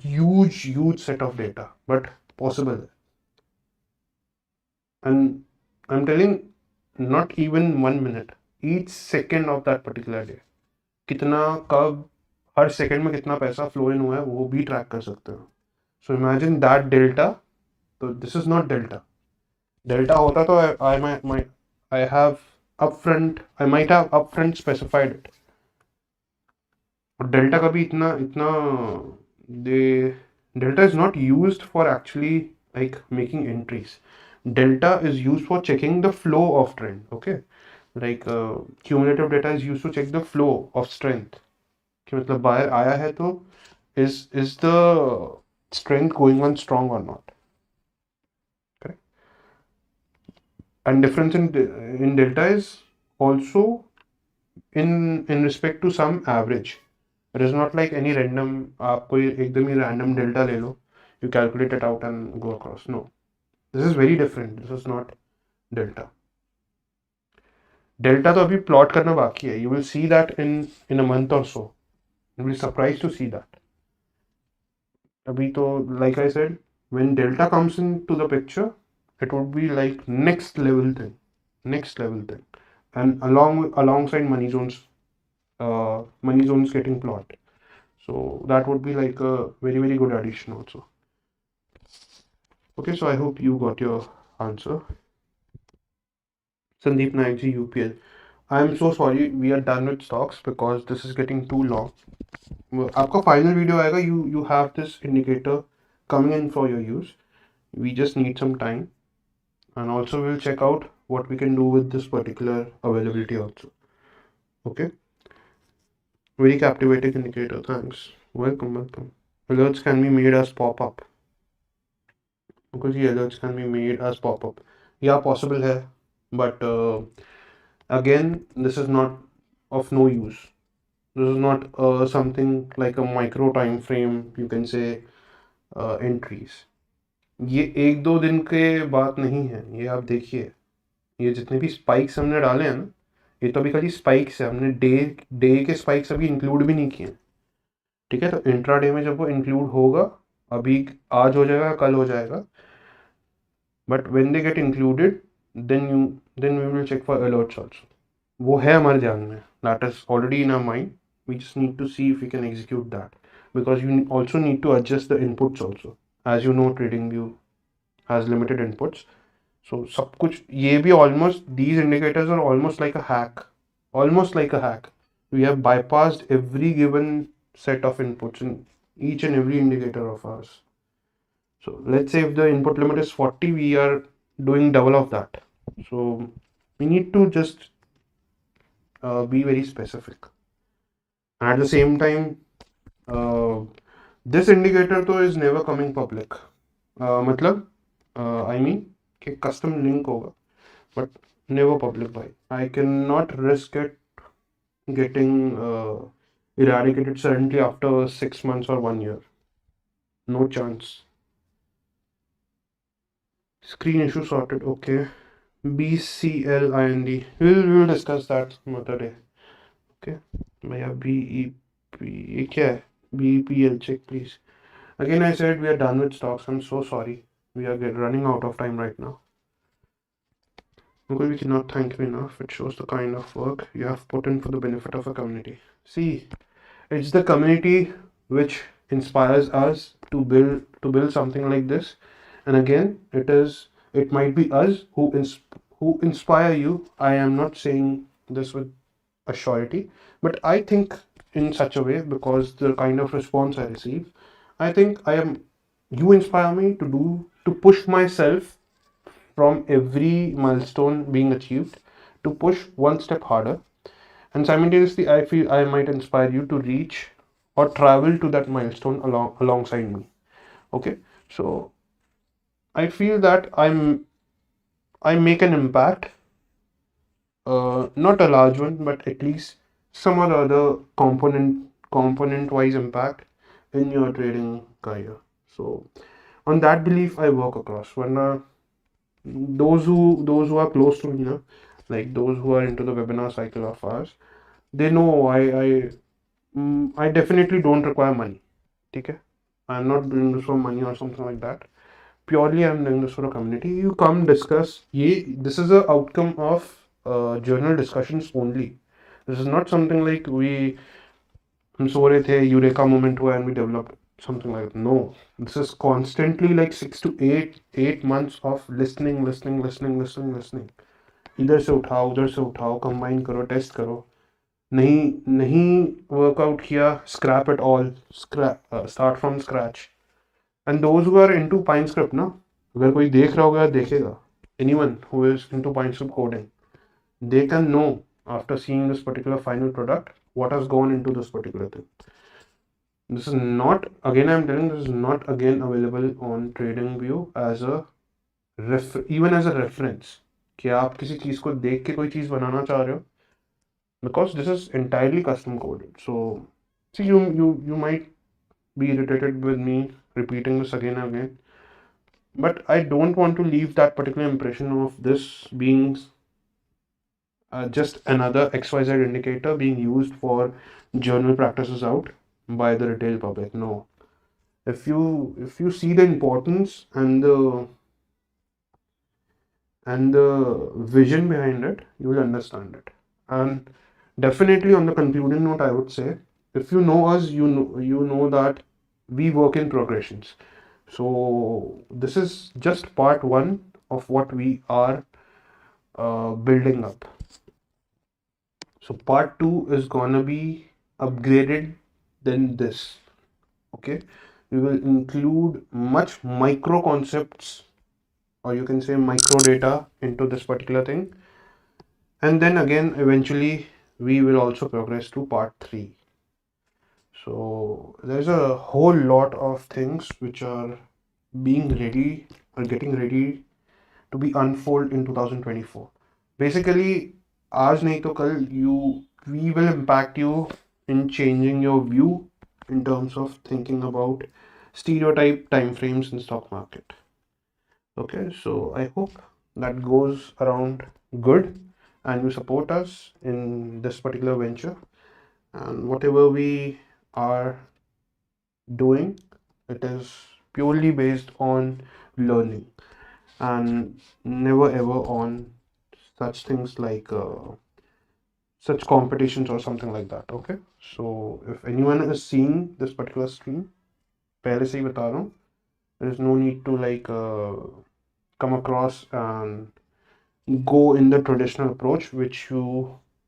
huge set of data, but possible. And I'm telling, not even 1 minute, each second of that particular day, कितना, कब, हर second में कितना पैसा flow in हुआ है, वो भी track कर सकते हो। So imagine that delta. तो this is not delta. Delta होता तो I have upfront, I might have upfront specified it. और डेल्टा का भी इतना इतना the delta is not used for actually like making entries. Delta is used for checking the flow of trend, okay, like cumulative data is used to check the flow of strength, कि मतलब buyer आया है तो is the strength going on strong or not, correct? And difference in delta is also in respect to some average. It is not like any random, आप कोई एकदम ही random delta ले लो, you calculate it out and go across. No, this is very different. This is not delta. Delta तो अभी plot करना बाकी है. You will see that in a month or so. You will be surprised to see that. अभी तो, like I said, when delta comes into the picture, it would be like next level thing, and alongside money zones getting plotted. So that would be like a very good addition also. Okay, so I hope you got your answer. Sandeep Naik ji, UPL. I'm so sorry, we are done with stocks because this is getting too long. आपका final video आएगा, you have this indicator coming in for your use. We just need some time, and also we'll check out what we can do with this particular availability also. Okay, very captivating indicator, thanks. Welcome. Alerts can be made as pop-up, because the alerts can be made as pop-up. Yeah, possible है, but again, this is not of no use. This is not something like a micro time frame, you can say, entries. ये 1-2 दिन के बात नहीं है, ये आप देखिए, ये जितने भी स्पाइक्स हमने डाले हैं ना, ये तो अभी खाली स्पाइक्स है, हमने डे के स्पाइक्स अभी इंक्लूड भी नहीं किए। ठीक है, तो इंट्राडे में जब वो इंक्लूड होगा, अभी आज हो जाएगा कल हो जाएगा, but when they get included then we will check for alerts also. वो है हमारे ध्यान में, that is already in our mind. We just need to see if we can execute that, because you also need to adjust the inputs also. As you know, TradingView has limited inputs. So सब कुछ ये भी almost, these indicators are almost like a hack. Almost like a hack. We have bypassed every given set of inputs in each and every indicator of ours. So let's say if the input limit is 40, we are doing double of that. So we need to just be very specific. And at the same time, uh, this indicator though is never coming public. मतलब I mean कि custom link होगा, but never public buy. I cannot risk it getting eradicated suddenly after 6 months or 1 year. No chance. Screen issue sorted. Okay. BCLIND. We will discuss that another day. Okay. भैया BEP ये क्या है? BEPL check please. Again I said we are done with stocks. I'm so sorry. We are running out of time right now. Because we cannot thank you enough. It shows the kind of work you have put in for the benefit of a community. See, it's the community which inspires us to build something like this. And again, it might be us who inspire you. I am not saying this with a surety, but I think in such a way, because the kind of response I receive, I think you inspire me to push myself from every milestone being achieved, to push one step harder. And simultaneously, I feel I might inspire you to reach or travel to that milestone alongside me. Okay, so I feel that I make an impact, not a large one, but at least some other component wise impact in your trading career. So on that belief, I work across. When those who are close to me, like those who are into the webinar cycle of ours, they know I definitely don't require money. Okay, I'm not doing this for money or something like that. Purely, I'm doing this for a community. You come discuss. This is a outcome of journal discussions only. This is not something like हम सो रहे थे, eureka moment हुआ and we developed something like that. No, this is constantly like 6 to 8 months of listening. इधर से उठाओ, उधर से उठाओ, कंबाइन करो, टेस्ट करो. नहीं नहीं वर्कआउट किया, scrap it all, start from scratch. And those who are into pine script ना, अगर कोई देख रहा होगा देखेगा, anyone who is into pine script coding, they can know after seeing this particular final product what has gone into this particular thing. This is not, again I'm telling, this is not again available on TradingView as a even as a reference कि आप किसी चीज को देख के कोई चीज बनाना चाह रहे हो, because this is entirely custom coded. So see, you might be irritated with me repeating this again and again, but I don't want to leave that particular impression of this being just another XYZ indicator being used for journal practices out by the retail public. No. If you see the importance and the vision behind it, you will understand it. And definitely on the concluding note, I would say, if you know us, you know that we work in progressions. So this is just part one of what we are building up. So part 2 is gonna be upgraded than this. Okay, we will include much micro concepts, or you can say micro data, into this particular thing. And then again, eventually, we will also progress to part 3. So there's a whole lot of things which are being ready or getting ready to be unfold in 2024. Basically, आज नहीं तो कल we will impact you in changing your view in terms of thinking about stereotype timeframes in stock market. Okay, so I hope that goes around good and you support us in this particular venture, and whatever we are doing. It is purely based on learning and never ever on such things like such competitions or something like that. Okay, so if anyone is seeing this particular stream, पहले से ही बता रहा हूँ, there is no need to like come across and go in the traditional approach which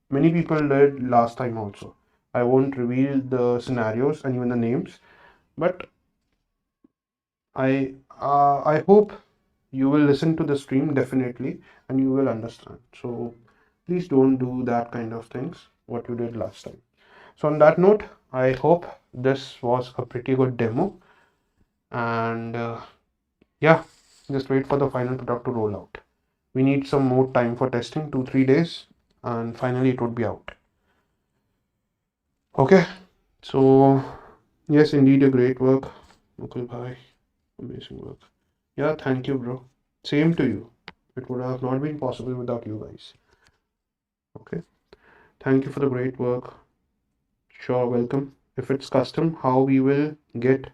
many people did last time also. I won't reveal the scenarios and even the names, but I hope you will listen to the stream definitely and you will understand. So please don't do that kind of things what you did last time. So on that note, I hope this was a pretty good demo, and yeah, just wait for the final product to roll out. We need some more time for testing, 2-3 days, and finally it would be out. Okay, so yes, indeed a great work, Mukul bhai, amazing work. Yeah, thank you, bro. Same to you. It would have not been possible without you guys. Okay, thank you for the great work. Sure, welcome. If it's custom, how we will get,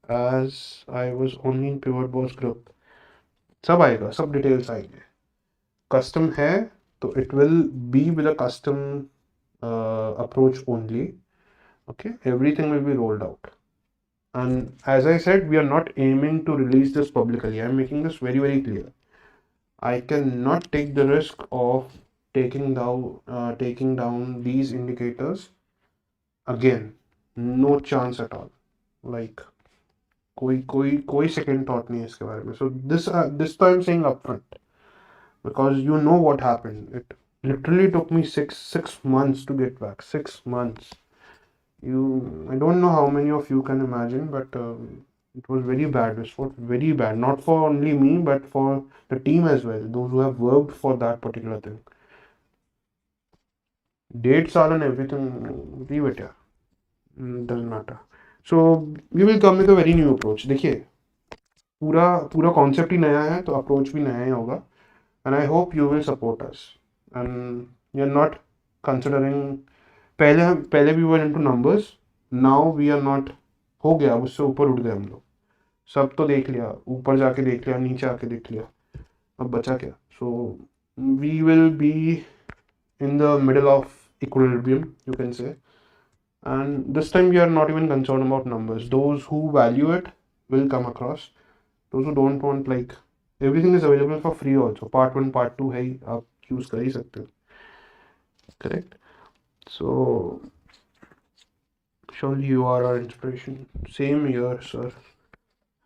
as I was only in PivotBoss group. सब आएगा, सब details आएंगे. Custom है तो it will be with a custom approach only. Okay, everything will be rolled out. And as I said, we are not aiming to release this publicly. I'm making this very, very clear. I cannot take the risk of taking down these indicators again. No chance at all. Like कोई second thought नहीं है इसके बारे में. So this time saying upfront, because you know what happened. It literally took me six months to get back. 6 months. I don't know how many of you can imagine, but it was very bad. It was very bad. Not for only me, but for the team as well. Those who have worked for that particular thing. Dates are and everything. Leave it here. Doesn't matter. So we will come with a very new approach. देखिए पूरा पूरा concept ही नया है तो approach भी नया ही होगा. And I hope you will support us. And you're not considering. पहले we were into numbers. Now we are not. हो गया, उससे ऊपर उठ गए हम लोग. सब तो देख लिया, ऊपर जाके देख लिया, नीचे आके देख लिया, अब बचा क्या. So we will be in the middle of equilibrium, you can say. And this time we are not even concerned about numbers. Those who value it will come across. Those who don't want, like, everything is available for free also. Part 1 part 2 है ही, आप use कर ही सकते हो. Correct. So surely you are our inspiration. Same here, sir.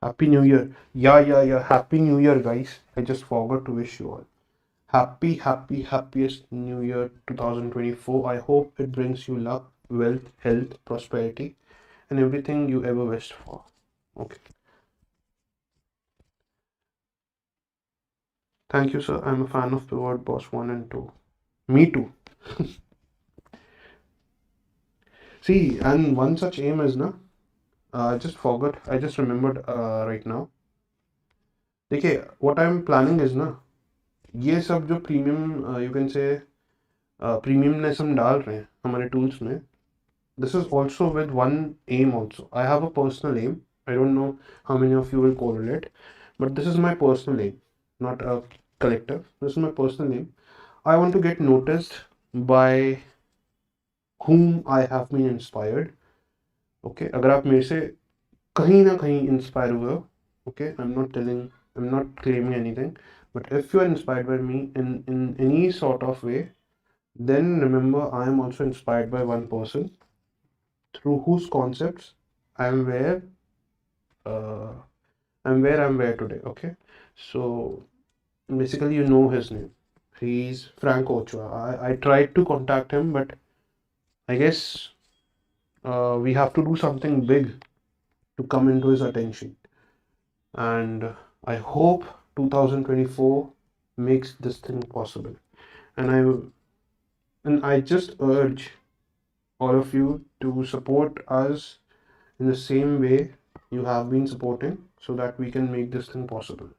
Happy New Year. Yeah. Happy New Year, guys. I just forgot to wish you all. Happiest New Year 2024. I hope it brings you luck, wealth, health, prosperity, and everything you ever wished for. Okay. Thank you, sir. I'm a fan of PivotBoss 1 and 2. Me too. See, and one such aim is, na, I just forgot, I just remembered right now. देखिए, what I'm planning is, ना, ये सब जो premium you can say premiumness हम डाल रहे हैं हमारे टूल्स में, this is also with one aim also. I have a personal aim. I don't know how many of you will correlate, but this is my personal aim, not a collective. This is my personal aim. I want to get noticed by whom I have been inspired. Okay, अगर आप मेरे से कहीं ना कहीं inspire हुए हो, okay, I'm not claiming anything, but if you are inspired by me in any sort of way, then remember I am also inspired by one person through whose concepts I am where I'm where today. Okay, so basically you know his name. He's Frank Ochoa. I tried to contact him, but I guess we have to do something big to come into his attention. And I hope 2024 makes this thing possible. And I just urge all of you to support us in the same way you have been supporting, so that we can make this thing possible.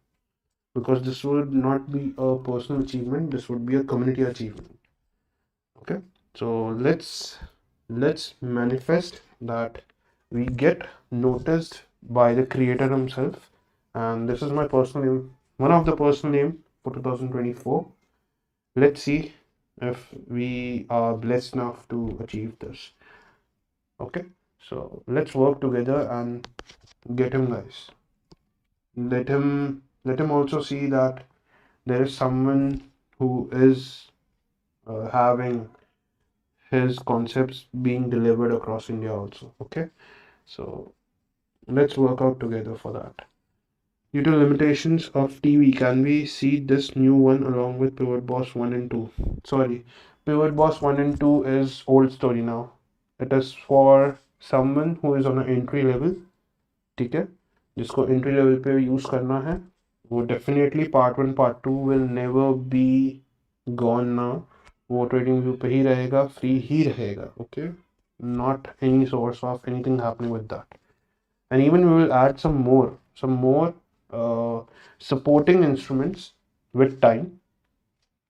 Because this would not be a personal achievement, this would be a community achievement. Okay, so let's manifest that we get noticed by the creator himself. And this is my personal name, one of the personal name for 2024. Let's see if we are blessed enough to achieve this. Okay, so let's work together and get him, guys. Let him also see that there is someone who is having his concepts being delivered across India also. Okay, so let's work out together for that. Due to limitations of TV, can we see this new one along with PivotBoss 1 and 2? Sorry, PivotBoss 1 and 2 is old story now. It is for someone who is on an entry level, ठीक है, जिसको entry level पे use करना है, वो definitely part 1 part 2 will never be gone now. वो trading view पे ही रहेगा, फ्री ही रहेगा. Okay, not any source of anything happening with that. And even we will add some more supporting instruments with time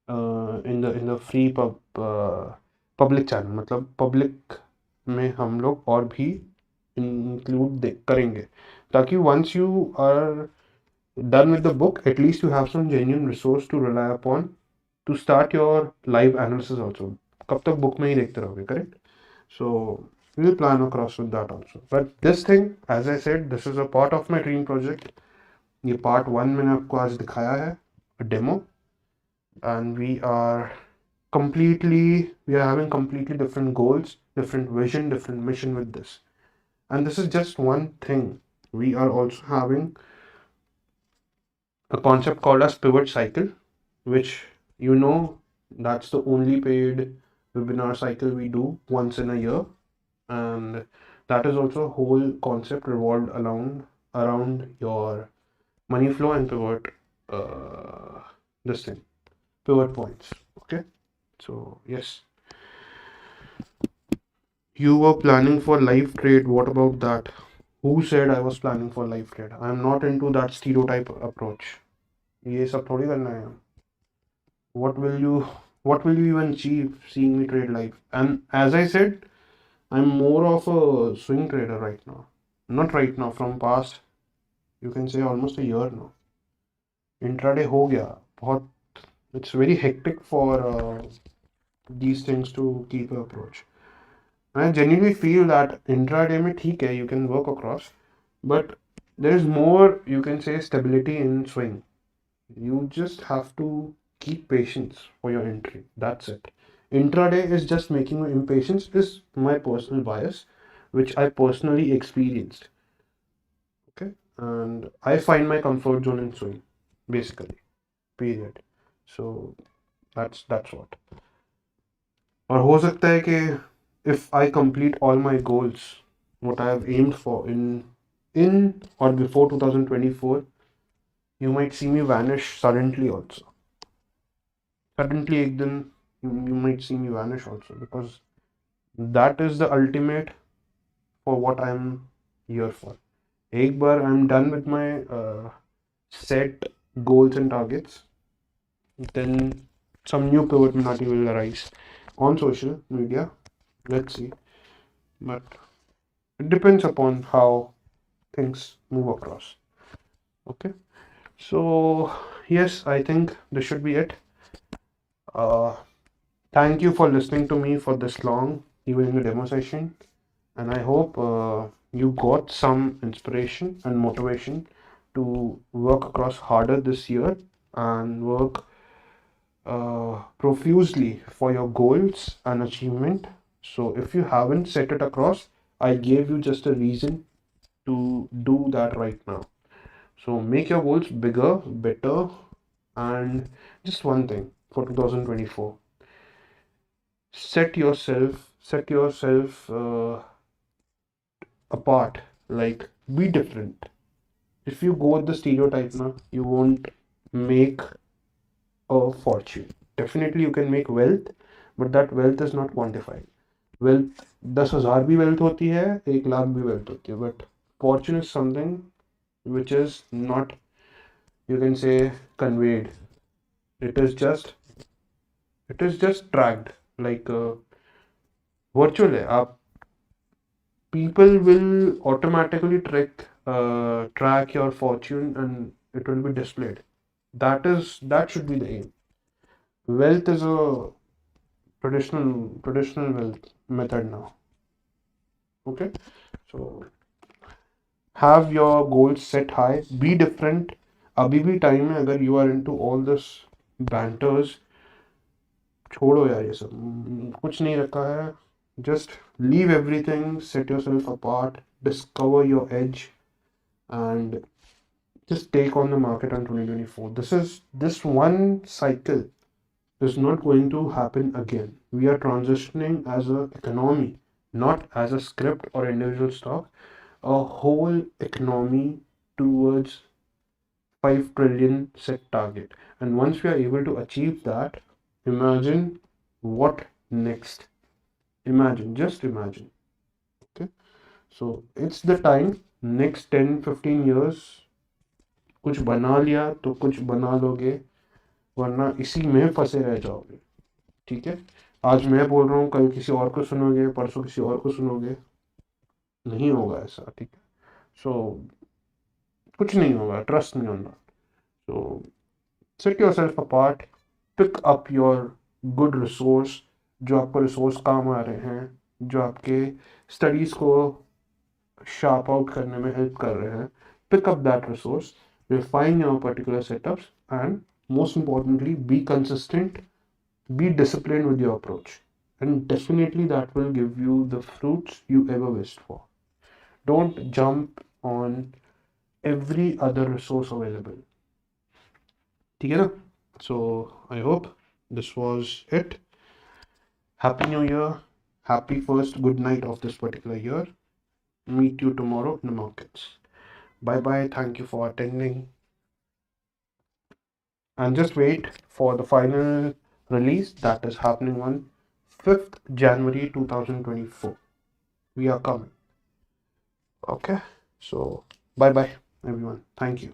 in the free public channel. मतलब public में हम लोग और भी include करेंगे, ताकि once you are done with the book, at least you have some genuine resource to rely upon to start your live analysis also. कब तक book में ही देखते रहोगे, correct? So we will plan across with that also. But this thing, as I said, this is a part of my dream project. ये part 1 मैंने आपको आज दिखाया है, a demo, and we are having completely different goals, different vision, different mission with this. And this is just one thing. We are also having a concept called as pivot cycle, which that's the only paid webinar cycle we do once in a year. And that is also a whole concept revolved around your money flow and pivot this thing, pivot points. Okay, so yes, you were planning for live trade. What about that? Who said I was planning for live trade? I'm not into that stereotype approach. ये सब थोड़ी करना है. What will you even achieve seeing me trade live? And as I said, I'm more of a swing trader right now. Not right now, from past, you can say almost a year now. Intraday हो गया बहुत. It's very hectic for these things to keep an approach. I genuinely feel that intraday में ठीक है, you can work across, but there is more, you can say, stability in swing. You just have to keep patience for your entry. That's it. Intraday is just making you impatient, is my personal bias, which I personally experienced. Okay, and I find my comfort zone in swing, basically. Period. So that's what. और हो सकता है कि if I complete all my goals, what I have aimed for in or before 2024, you might see me vanish suddenly also. Suddenly एक दिन you might see me vanish also, because that is the ultimate for what I'm here for. एक बार I'm done with my set goals and targets, then some new PivotMinati will arise on social media. Let's see. But it depends upon how things move across. Okay. So yes, I think this should be it. Thank you for listening to me for this long, even in the demo session. And I hope you got some inspiration and motivation to work across harder this year and work profusely for your goals and achievement. So if you haven't set it across, I gave you just a reason to do that right now. So make your goals bigger, better, and just one thing for 2024. Set yourself apart. Like, be different. If you go with the stereotype now, you won't make a fortune. Definitely you can make wealth, but that wealth is not quantified. Wealth 10,000 भी wealth होती है, 1 लाख भी wealth होती है, but fortune is something which is not, you can say, conveyed. It is just tracked, like virtual है. आप people will automatically track your fortune and it will be displayed. That should be the aim. Wealth is a traditional wealth method now. Okay, so have your goals set high, be different. अभी भी time है, अगर you are into all this banters, छोड़ो यार ये सब, कुछ नहीं रखा है. Just leave everything, set yourself apart, discover your edge, and just take on the market on 2024. This one cycle is not going to happen again. We are transitioning as an economy, not as a script or individual stock, a whole economy towards 5 trillion set target. And once we are able to achieve that, imagine what next. Imagine, just imagine. Okay, so it's the time. Next 10-15 years, कुछ बना लिया तो कुछ बना लोगे, वरना इसी में फंसे रह जाओगे. ठीक है, आज मैं बोल रहा हूँ, कल किसी और को सुनोगे, परसों किसी और को सुनोगे. नहीं होगा ऐसा. ठीक है, सो कुछ नहीं होगा. Trust me on that. So set yourself apart, pick up your good resource, जो आपको रिसोर्स काम आ रहे हैं, जो आपके स्टडीज को शार्प आउट करने में हेल्प कर रहे हैं. Pick up that resource, refine your particular setups, and most importantly, be consistent, be disciplined with your approach, and definitely that will give you the fruits you ever wished for. Don't jump on every other resource available. ठीक है ना? So I hope this was it. Happy New Year. Happy first good night of this particular year. Meet you tomorrow in the markets. Bye bye. Thank you for attending. And just wait for the final release that is happening on 5th January 2024. We are coming. Okay, so bye bye everyone. Thank you.